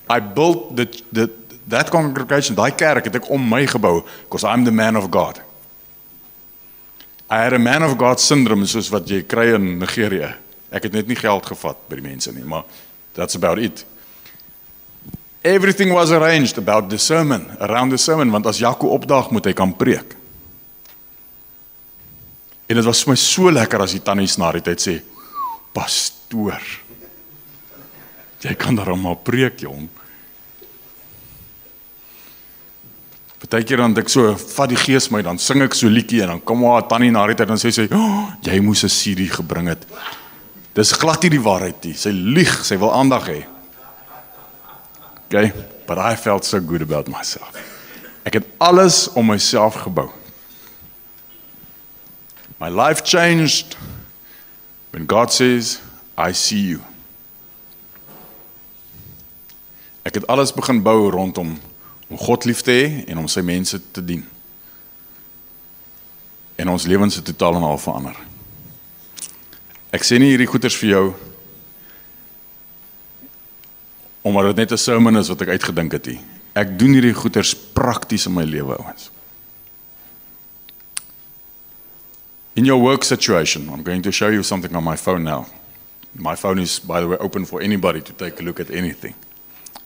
I built that congregation, die kerk het ek om my gebou, because I'm the man of God. I had a man of God syndrome, soos wat jy kry in Nigeria. Ek het net nie geld gevat by die mense nie, maar that's about it. Everything was arranged about the sermon, around the sermon, want as Jaco opdag moet hy kan preek. En dit was vir my so lekker as die tannies na die tyd sê, pastoor, jy kan daarom maar preek, jong. Partykeer dan ek so, vat die gees my, dan sing ek so liedjie, en dan kom maar tannie na die tyd, dan sê sy, jy moes 'n CD gebring het. Dis glad nie die waarheid nie, sy lieg, sy wil aandag hê. Okay, but I felt so good about myself. Ek het alles om myself gebou. My life changed when God says, I see you. Ek het alles begin bou rondom om God lief te hê en om sy mense te dien. En ons lewens het totaal en al verander. Ek sê nie hierdie goeders vir jou omdat dit net 'n sermon is wat ek uitgedink het nie. Ek doen hierdie goeders prakties in my lewe, ouens. In your work situation, I'm going to show you something on my phone now. My phone is, by the way, open for anybody to take a look at anything.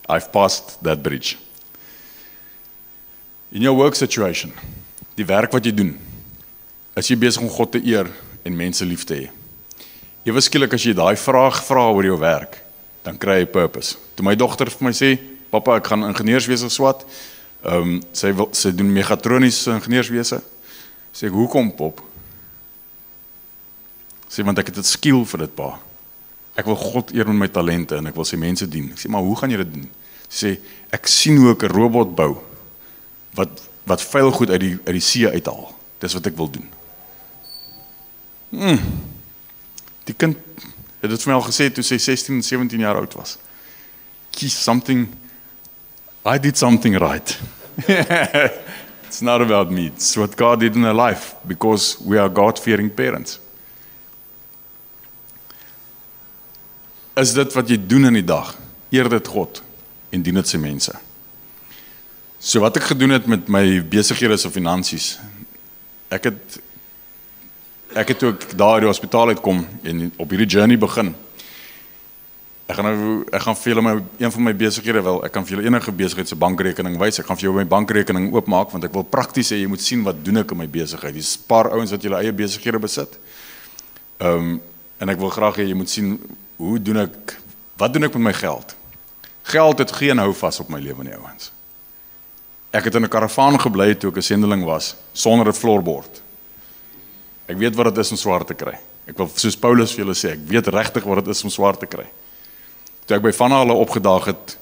I've passed that bridge. In your work situation, die werk wat jy doen, is jy besig om God te eer en mense lief te hê. Ewe skielik as jy daai vraag vra oor jou werk, dan kry jy purpose. Toe my dogter vir my sê, papa, ek gaan ingenieurswese swat, sy doen mechatroniese ingenieurswese, sê ek, hoekom pop? Sê, want ek het 'n skill vir dit, pa. Ek wil God eer met my talente en ek wil sy mense dien. Ek sê, maar hoe gaan jy dit doen? Sy sê, ek sien hoe ek 'n robot bou, wat vuil goed uit die see uithaal. Dis wat ek wil doen. Die kind het dit vir my al gesê toe sy 16 en 17 jaar oud was. I did something right. It's not about me. It's what God did in her life, because we are God-fearing parents. Is dit wat jy doen in die dag, eer dit God en dien dit sy mense. So wat ek gedoen het met my besighede of finansies, ek het toe ek daar uit die hospitaal uitkom en op hierdie journey begin. Ek gaan vir julle een van my besighede wel, ek kan vir julle enige besigheid se bankrekening wys. Ek gaan vir jou my bankrekening oopmaak want ek wil prakties hê jy moet sien wat doen ek in my besigheid. Dis 'n paar ouens wat julle eie besighede besit. En ek wil graag hê jy moet sien wat doen ek met my geld? Geld het geen houvas op my lewe nie, ouens. Ek het in 'n karavaan gebly toe ek 'n sendeling was, sonder 'n floorboard. Ek weet wat dit is om swaar te kry. Ek wil soos Paulus vir julle sê, ek weet regtig wat dit is om swaar te kry. Toe ek by Vanna hulle opgedaag het,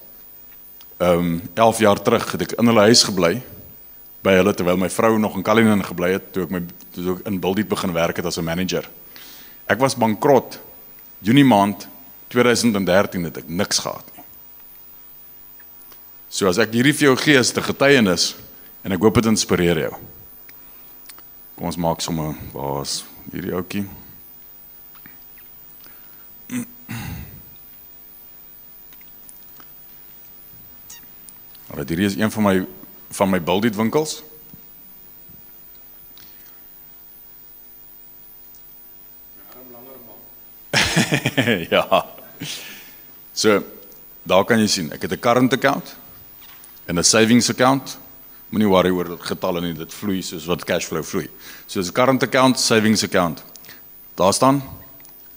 11 jaar terug, het ek in hulle huis gebly, by hulle, terwyl my vrou nog in Cullinan gebly het, toe ek in Buldiet begin werk het as 'n manager. Ek was bankrot, Junie maand 2013 het ek niks gehad nie. So as ek hierdie vir jou gee as 'n getuienis, en ek hoop dit inspireer jou. Kom ons maak sommer, waar is hierdie ouetjie? Hierdie is een van my Buldiet winkels. Ja. So, daar kan jy sien, ek het 'n current account en 'n savings account. Moenie worry oor dit getalle nie, dit vloei soos wat cashflow vloei. So, 'n current account, savings account. Daar staan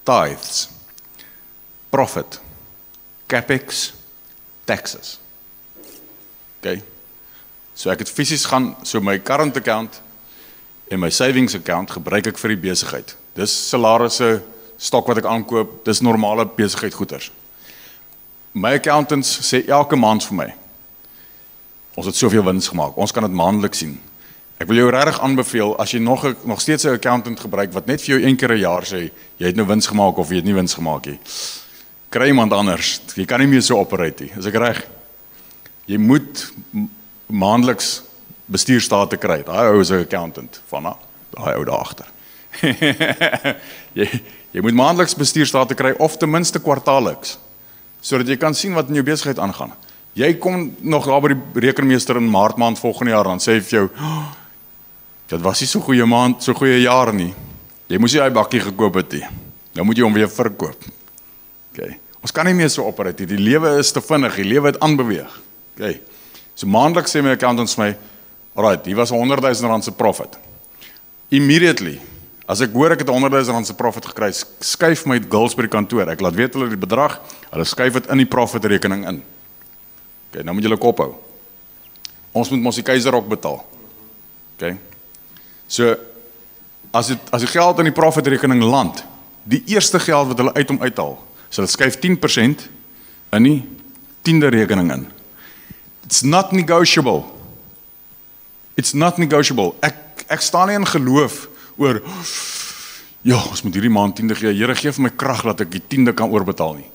tithes, profit, capex, taxes. Okay. So ek het fisies gaan, so my current account en my savings account gebruik ek vir die besigheid. Dis salarisse, stok wat ek aankoop, dis normale besigheid goeders. My accountants sê elke maand vir my, ons het soveel wins gemaak, ons kan dit maandeliks sien. Ek wil jou regtig aanbeveel, as jy nog steeds 'n accountant gebruik, wat net vir jou een keer 'n jaar sê, jy het nou wins gemaak of jy het nie wins gemaak nie. Kry iemand anders, jy kan nie meer so operate nie, is ek reg? Jy moet maandeliks bestuurstate kry, daai ou is 'n accountant, van daai ou daar agter. jy moet maandeliks bestuurstate kry, of ten minste kwartaalliks, sodat jy kan sien wat in jou besigheid aangaan. Jy kom nog daar by die rekenmeester in Maart maand volgende jaar, dan sê hy vir jou, dit was nie so goeie maand, so goeie jaar nie. Jy moes nie daai bakkie gekoop het nie. Nou moet jy hom weer verkoop. Okay. Ons kan nie meer so operate nie. Die lewe is te vinnig, die lewe het aanbeweeg. Okay. So maandeliks sê my accountant vir my, alright, hier was 100,000 rand se profit. Immediately, as ek hoor ek het 100,000 rand se profit gekry, skuif my girls by die kantoor. Ek laat weet hulle die bedrag, hulle skuif dit in die profit rekening in. Okay, nou moet julle kop hou. Ons moet mos die keizerrok betaal. Okay. So, as die geld in die profit rekening land, die eerste geld wat hulle uithaal, so hulle skuif 10% in die 10de rekening in. It's not negotiable. It's not negotiable. Ek staan nie in geloof oor, ja, ons moet hierdie maand 10de gee, Here gee vir my krag dat ek die 10de kan oorbetaal nie.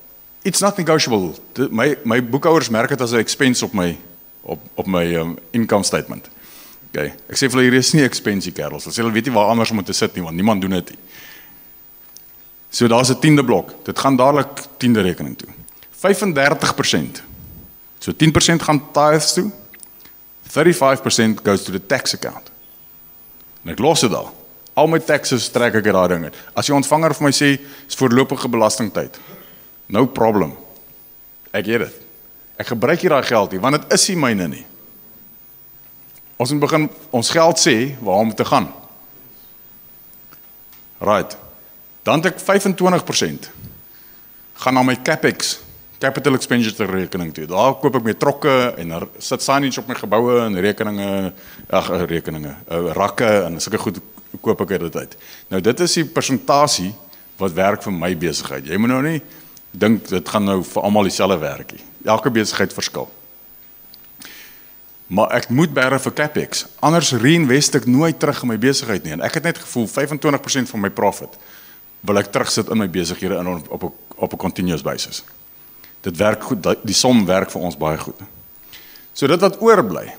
It's not negotiable. My boekhouers merk dit as 'n expense op my income statement. Okay. Ek sê vir hulle, hier is nie expense, kerels. Hulle sê hulle weet nie waar anders om te sit nie, want niemand doen dit nie. So daar's 'n 10de blok. Dit gaan dadelik 10de rekening toe. 35%. So 10% gaan tithes toe. 35% goes to the tax account. En ek los dit al. Al my taxes trek ek uit daai ding uit. As die ontvanger vir my sê, is voorlopige belastingtyd. No problem. Ek weet dit. Ek gebruik hier daai geld nie, want dit is nie myne nie. Ons moet begin ons geld sê waar om te gaan. Right. Dan het ek 25% gaan na my CapEx, capital expenditure rekening toe. Daar koop ek my trokke en sit signage op my geboue en rekeninge, rakke en sulke goed koop ek dit uit. Nou dit is die persentasie wat werk vir my besigheid. Jy moet nou nie dink dit gaan nou vir almal dieselfde werk nie. Elke besigheid verskil. Maar ek moet bære vir CapEx, anders reinvest ek nooit terug in my besigheid nie. En ek het net gevoel 25% van my profit wil ek terugsit in my besighede op 'n continuous basis. Dit werk goed, die som werk vir ons baie goed. So dit wat oorbly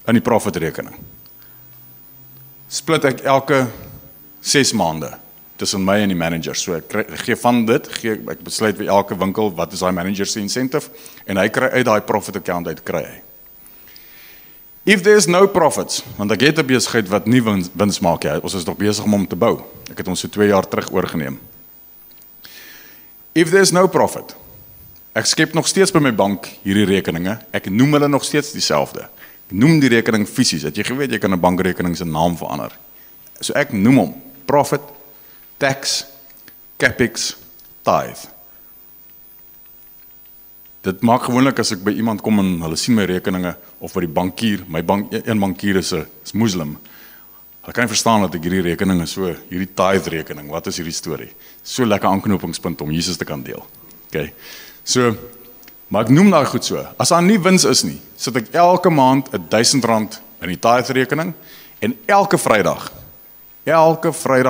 in die profit rekening, split ek elke 6 maande tussen my en die manager. So ek gee van dit, ek besluit vir elke winkel wat is daai manager se incentive en hy kry uit daai profit account uit kry hy. If there's no profits, want ek het 'n besigheid wat nie wins maak nie, ons is nog besig om hom te bou. Ek het hom so 2 jaar terug oorgeneem. If there's no profit, ek skep nog steeds by my bank hierdie rekeninge, ek noem hulle nog steeds dieselfde. Ek noem die rekening fisies, het jy geweet jy kan 'n bankrekening se naam verander. So ek noem hom profit, tax, CapEx, tithe. Dit maak gewoonlik as ek by iemand kom en hulle sien my rekeninge, of by die bankier, een bankier is moslim, hulle kan nie verstaan dat ek hierdie rekening is so, hierdie tithe rekening, wat is hierdie storie? So lekker aanknopingspunt om Jesus te kan deel. Okay. So, maar ek noem daai goed so, as daar nie wins is nie, sit ek elke maand R1,000 in die tithe rekening, en elke Vrydag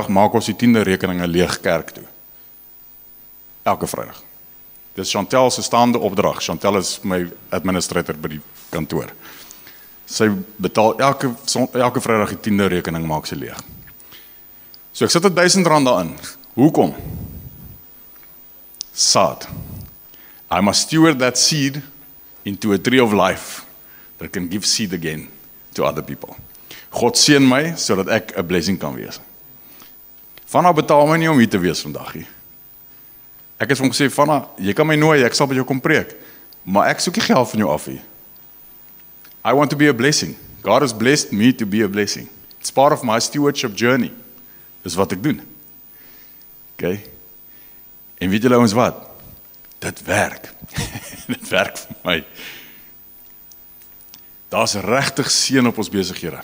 maak ons die 10de rekeninge leeg kerk toe. Elke Vrydag. Dit is Chantel se staande opdrag. Chantel is my administrator by die kantoor. Sy betaal elke Vrydag die 10de rekening maak sy leeg. So ek sit R1,000 daarin. Hoekom? Saad. I must steward that seed into a tree of life that can give seed again to other people. God seën my sodat ek 'n blessing kan wees. Vanna betaal my nie om hier te wees vandag nie. Ek het vir hom gesê, Vanna, jy kan my nooi, ek sal by jou kom preek, maar ek soek nie geld van jou af nie. I want to be a blessing. God has blessed me to be a blessing. It's part of my stewardship journey. Dis wat ek doen. Okay? En weet julle ons wat? Dit werk. Dit werk vir my. Daar's regtig seën op ons besighede.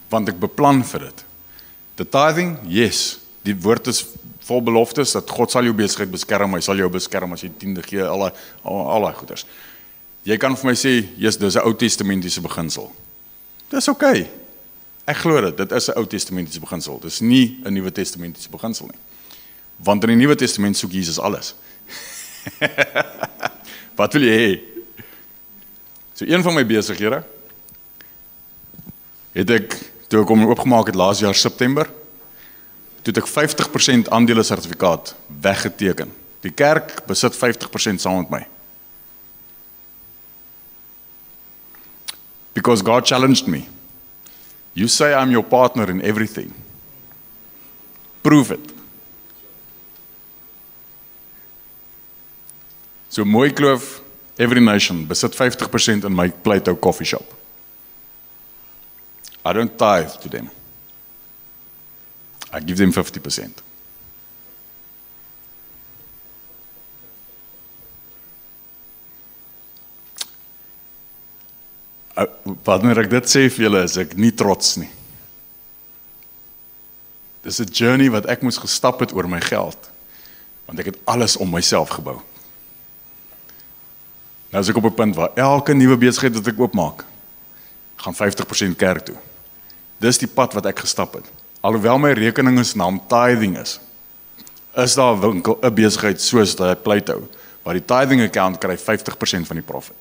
Want ek beplan vir dit. The tithing, yes, die woord is vol beloftes, dat God sal jou besigheid beskerm, hy sal jou beskerm as jy 10de gee, alle goeders. Jy kan vir my sê, yes, dis 'n Ou Testamentiese beginsel. Dis oké. Ek glo dit is 'n Ou Testamentiese beginsel. Dis nie 'n Nuwe Testamentiese beginsel nie. Want in die Nuwe Testament soek Jesus alles. Wat wil jy hê? So een van my besighede, het ek, toe ek hom oopgemaak het laas jaar September, toe het ek 50% aandele sertifikaat weggeteken. Die kerk besit 50% saam met my. Because God challenged me. You say I'm your partner in everything. Prove it. So Mooi Kloof, Every Nation, besit 50% in my Plato coffee shop. I don't tithe to them. I give them 50%. Wanneer ek dit sê vir julle, is ek nie trots nie. Dis 'n journey wat ek moes gestap het oor my geld, want ek het alles om myself gebou. Nou is ek op 'n punt waar elke nuwe besigheid wat ek oopmaak, gaan 50% kerk toe. Dis die pad wat ek gestap het. Alhoewel my rekeningsnaam tithing is daar 'n winkel, 'n besigheid soos daai Plato, waar die tithing account kry 50% van die profit.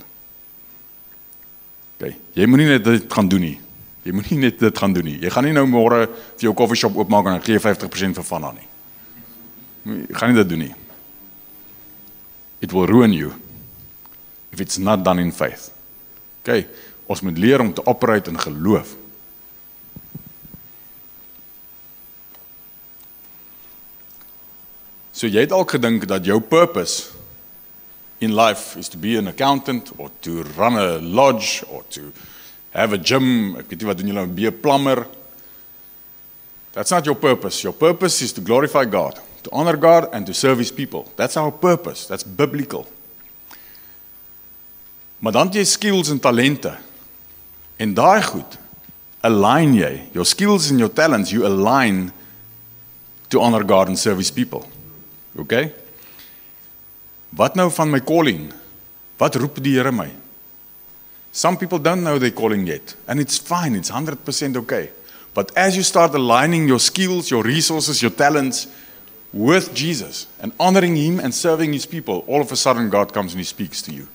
Okay. Jy moenie net dit gaan doen nie. Jy moenie net dit gaan doen nie. Jy gaan nie nou môre vir jou coffee shop oopmaak en dan gee jy 50% vir van aan nie. Jy gaan nie dit doen nie. It will ruin you if it's not done in faith. Okay. Ons moet leer om te operate in geloof. So jy het al gedink dat jou purpose in life is to be an accountant or to run a lodge or to have a gym, ek weet nie wat doen julle, be a plumber. That's not your purpose. Your purpose is to glorify God, to honor God and to serve His people. That's our purpose. That's biblical. Maar dan het jy skills en talente. En daai goed align jy. Your skills and your talents, you align to honor God and serve His people. Okay? Wat nou van my calling? Wat roep die Here my? Some people don't know their calling yet, and it's fine, it's 100% okay. But as you start aligning your skills, your resources, your talents with Jesus, and honoring Him and serving His people, all of a sudden God comes and He speaks to you.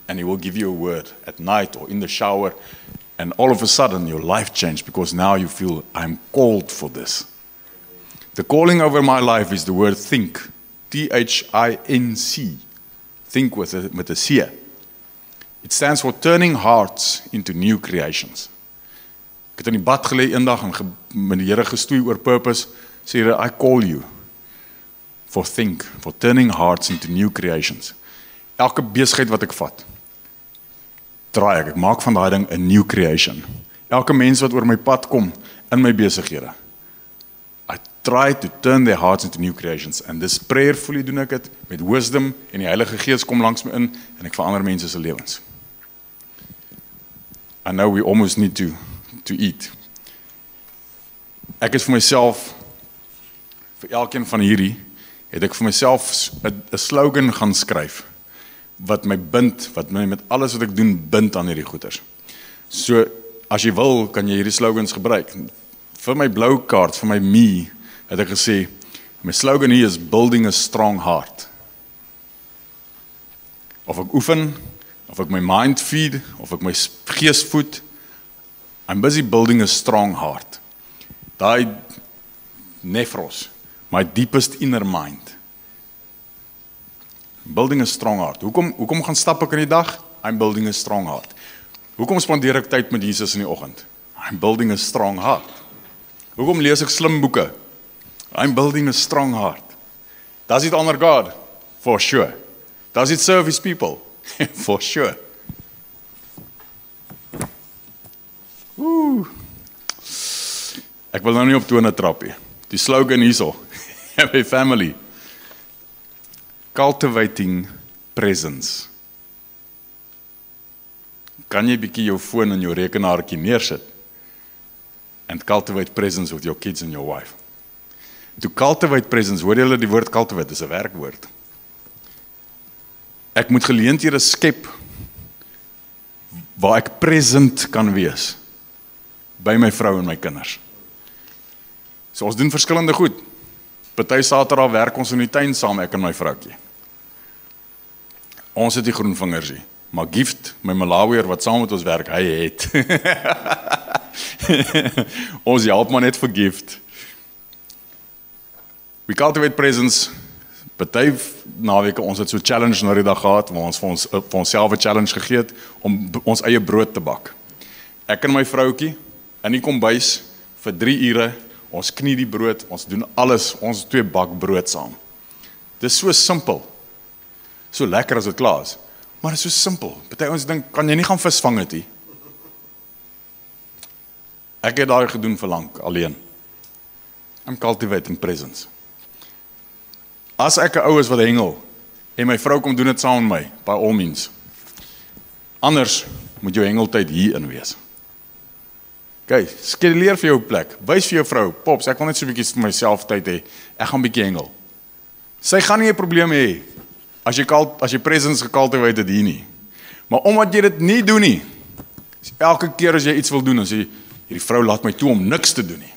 And He will give you a word at night or in the shower, and all of a sudden your life changed because now you feel, I'm called for this. The calling over my life is the word think. T-H-I-N-C. Think with a C. It stands for turning hearts into new creations. Ek het in die bad gelê eendag en met die Here gestoei oor purpose, sê Here, I call you for think, for turning hearts into new creations. Elke besigheid wat ek vat, draai ek maak van daai ding 'n new creation. Elke mens wat oor my pad kom in my besighede, I try to turn their hearts into new creations. And this prayerfully doen ek dit met wisdom en die Heilige Gees kom langs my in en ek verander mense se lewens. I know we almost need to eat. Ek het vir myself, vir elkeen van hierdie, het ek vir myself 'n slogan gaan skryf wat my bind, wat my met alles wat ek doen bind aan hierdie goeders. So as jy wil, kan jy hierdie slogans gebruik. Vir my blou kaart, vir my me, het ek gesê, my slogan hier is building a strong heart. Of ek oefen, of ek my mind feed, of ek my gees voed, I'm busy building a strong heart. Daai nephros, my deepest inner mind. Building a strong heart. Hoekom gaan stap ek in die dag? I'm building a strong heart. Hoekom spandeer ek tyd met Jesus in die oggend? I'm building a strong heart. Hoekom lees ek slim boeke? I'm building a strong heart. Does it honor God? For sure. Does it serve His people? For sure. Ek wil nou nie op tone trap nie. Die slogan hierso. My family. Cultivating presence. Kan jy bietjie jou foon en jou rekenaartjie neersit? And cultivate presence with your kids and your wife. To cultivate presence, hoor julle die woord cultivate, dis 'n werkwoord. Ek moet geleenthede skep waar ek present kan wees by my vrou en my kinders. So ons doen verskillende goed. Party Saterdag werk ons in die tuin saam, ek en my vroukie. Ons het die groen vingers nie, maar Gift, my Malawier wat saam met ons werk, hy het. Ons help maar net vir Gift. We cultivate presence. Party naweke ons het so 'n challenge na die dag gehad waar ons vir onsself 'n challenge gegee het om ons eie brood te bak. Ek en my vroutjie in die kombuis vir 3 ure, ons knie die brood, ons doen alles, ons 2 bak brood saam. Dis so simpel. So lekker as dit klaar is. Maar dit is so simpel. Party ons dink, kan jy nie gaan visvang het nie? Ek het daai gedoen vir lank alleen. I'm cultivating presence. As ek 'n ou is wat hengel en my vrou kom doen dit saam met my, by all means. Anders moet jou hengeltyd hier in wees. Okay, skeduleer vir jou plek. Wys vir jou vrou, pops, ek wil net so 'n bietjie vir myself tyd hê. Ek gaan 'n bietjie hengel. Sy gaan nie 'n probleem hê as jy presence gecultivate het hier nie. Maar omdat jy dit nie doen nie, elke keer as jy iets wil doen, as jy hierdie vrou laat my toe om niks te doen nie.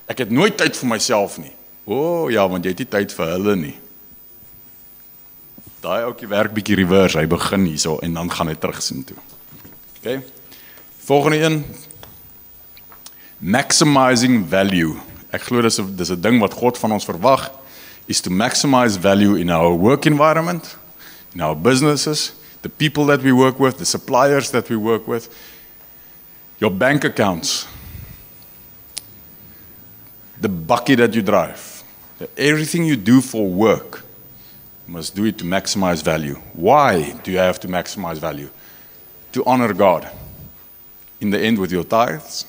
Ek het nooit tyd vir myself nie. Ja, want jy het nie tyd vir hulle nie. Daai ouetjie werk bietjie reverse, hy begin hierso en dan gaan hy terug sien toe. Okay. Volgende een. Maximizing value. Ek glo dis 'n ding wat God van ons verwag, is to maximize value in our work environment, in our businesses, the people that we work with, the suppliers that we work with, your bank accounts, the bakkie that you drive. Everything you do for work, you must do it to maximize value. Why do you have to maximize value? To honor God. In the end with your tithes,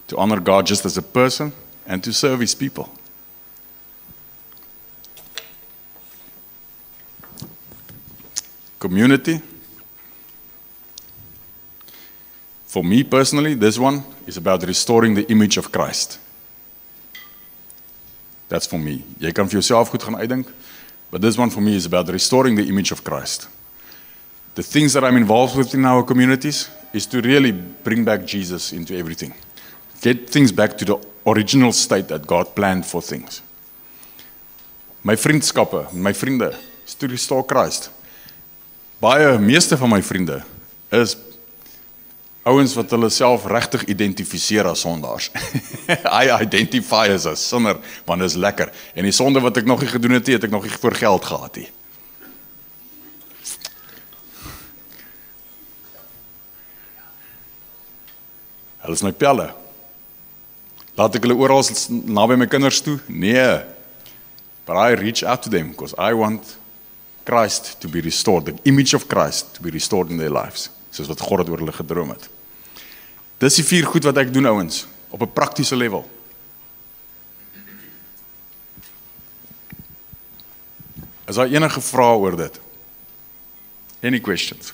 to honor God just as a person, and to serve His people. Community. For me personally, this one is about restoring the image of Christ. That's for me. Jy kan vir jouself goed gaan uitdink, but this one for me is about restoring the image of Christ. The things that I'm involved with in our communities is to really bring back Jesus into everything. Get things back to the original state that God planned for things. My vriendskappe, my vriende, is to restore Christ. Meeste van my vriende is ouens wat hulle self regtig identifiseer as sondaars. I identify as a sinner, want dit is lekker. En die sonde wat ek nog nie gedoen het ek nog nie vir geld gehad nie. Hulle is my pelle. Laat ek hulle oral naby my kinders toe? Nee. But I reach out to them because I want Christ to be restored, the image of Christ to be restored in their lives, soos wat God het oor hulle gedroom het. Dis die 4 goed wat ek doen, ouens, op 'n praktiese level. Is daar enige vrae oor dit? Any questions?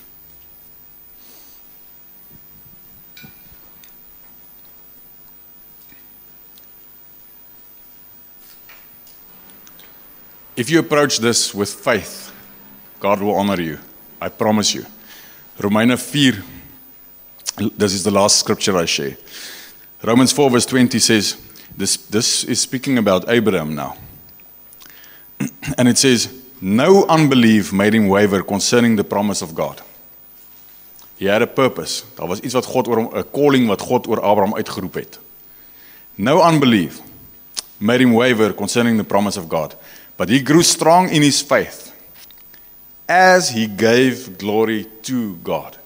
If you approach this with faith, God will honor you. I promise you. Romeine 4, this is the last scripture I share. Romans 4 verse 20 says, this is speaking about Abraham now. And it says, no unbelief made him waver concerning the promise of God. He had a purpose. Daar was iets wat God oor hom, 'n calling wat God oor Abraham uitgeroep het. No unbelief made him waver concerning the promise of God. But he grew strong in his faith as he gave glory to God.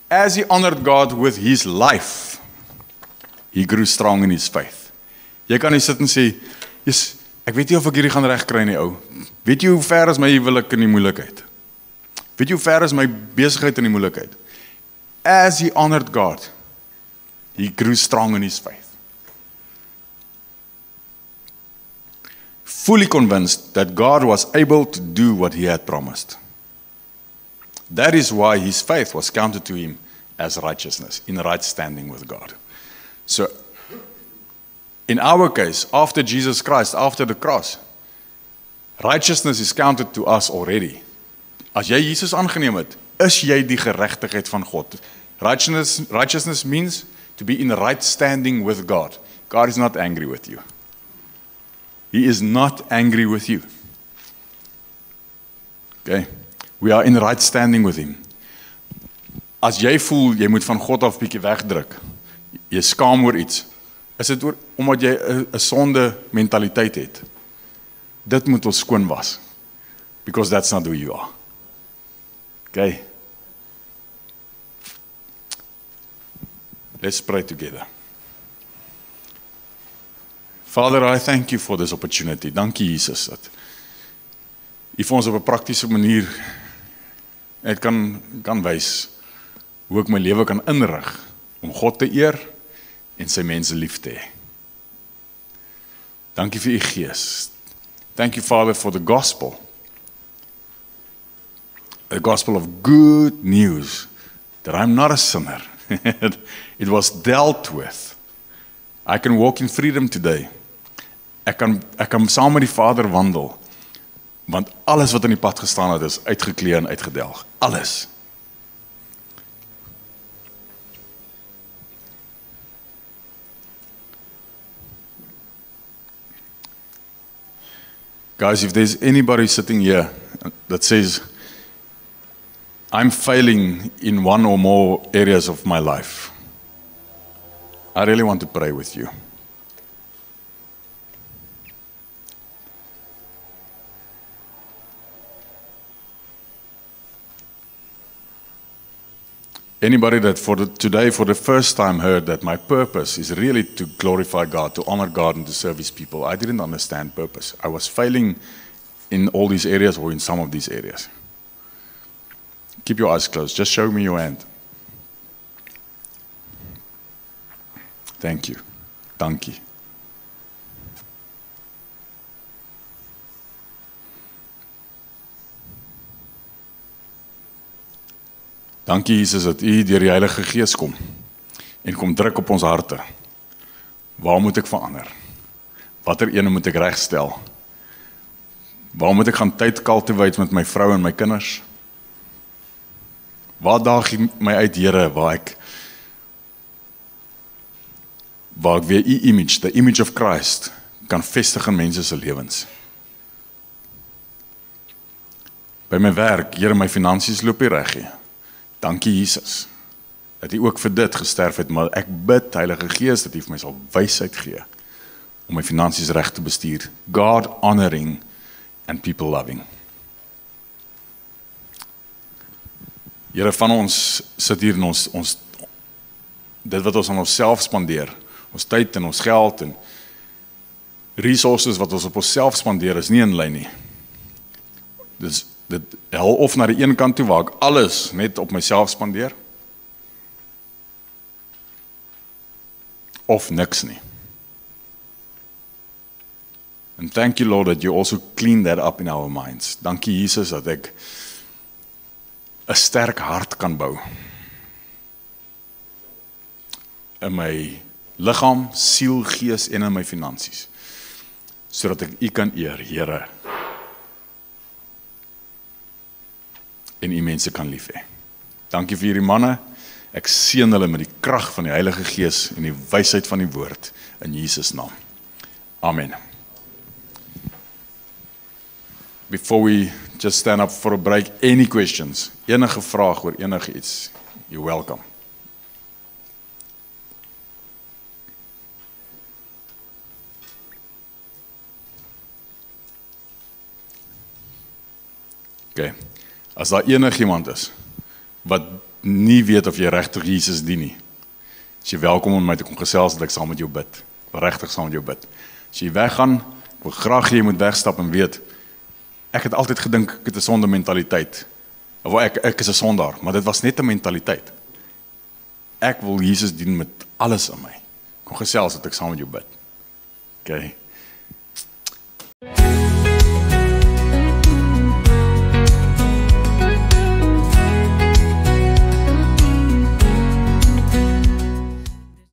As he honored God with his life, he grew strong in his faith. Jy kan nie sit en sê, "Jesus, ek weet nie of ek hierdie gaan regkry nie, ou. Weet jy hoe ver is my huwelik in die moeilikheid? Weet jy hoe ver is my besigheid in die moeilikheid?" As he honored God, he grew strong in his faith. Fully convinced that God was able to do what he had promised. That is why his faith was counted to him as righteousness, in right standing with God. So, In our case, after Jesus Christ, after the cross, righteousness is counted to us already. As jy Jesus aangeneem het, is jy die geregtigheid van God. Righteousness means to be in right standing with God. God is not angry with you. He is not angry with you. Okay? We are in right standing with him. As jy voel, jy moet van God af bietjie wegdruk, jy skaam oor iets, is dit omdat jy 'n sonde mentaliteit het. Dit moet ons skoon was. Because that's not who you are. Okay? Let's pray together. Father, I thank you for this opportunity. Dankie Jesus dat U vir ons op 'n praktiese manier net kan wys hoe ek my lewe kan inrig om God te eer en sy mense lief te hê. Dankie vir U Gees. Thank you, Father, for the gospel. A gospel of good news that I'm not a sinner. It was dealt with. I can walk in freedom today. Ek kan saam met die Vader wandel, want alles wat in die pad gestaan het is uitgeklee en uitgedelg. Alles. Guys, if there's anybody sitting here that says, I'm failing in one or more areas of my life, I really want to pray with you. Anybody that today for the first time heard that my purpose is really to glorify God, to honor God and to serve His people. I didn't understand purpose. I was failing in all these areas or in some of these areas. Keep your eyes closed. Just show me your hand. Thank you. Dankie. Dankie Jesus dat U deur die Heilige Gees kom en kom druk op ons harte. Waar moet ek verander? Watter ene moet ek regstel? Waar moet ek gaan tyd cultivate met my vrou en my kinders? Waar daag U my uit, Here, waar ek weer U image, the image of Christ, kan vestig in mense se lewens? By my werk, Here, my finansies loop nie reg nie. Dankie Jesus, dat U ook vir dit gesterf het, maar ek bid, Heilige Gees, dat U vir my sal wysheid gee, om my finansies reg te bestuur. God honoring and people loving. Here, van ons sit hier in ons dit wat ons aan onsself spandeer, ons tyd en ons geld en resources wat ons op onsself spandeer, is nie in lyn nie. Dit hel of na die een kant toe waar ek alles net op myself spandeer, of niks nie. And thank you, Lord, that you also clean that up in our minds. Dankie Jesus dat ek 'n sterk hart kan bou in my liggaam, siel, gees en in my finansies, sodat ek U kan eer, Here, en U mense kan lief hê. Dankie vir hierdie manne. Ek seën hulle met die krag van die Heilige Gees en die wysheid van die woord in Jesus naam. Amen. Before we just stand up for a break, any questions? Enige vraag oor enige iets? You're welcome. Okay. As daar enigiemand is wat nie weet of jy regtig Jesus dien nie, is jy welkom om my te kom gesels dat ek saam met jou bid. Regtig saam met jou bid. As jy weggaan, ek wil graag jy moet wegstap en weet, ek het altyd gedink ek het 'n sonde mentaliteit. Of ek is 'n sondaar, maar dit was net 'n mentaliteit. Ek wil Jesus dien met alles in my. Kom gesels dat ek saam met jou bid. Okay.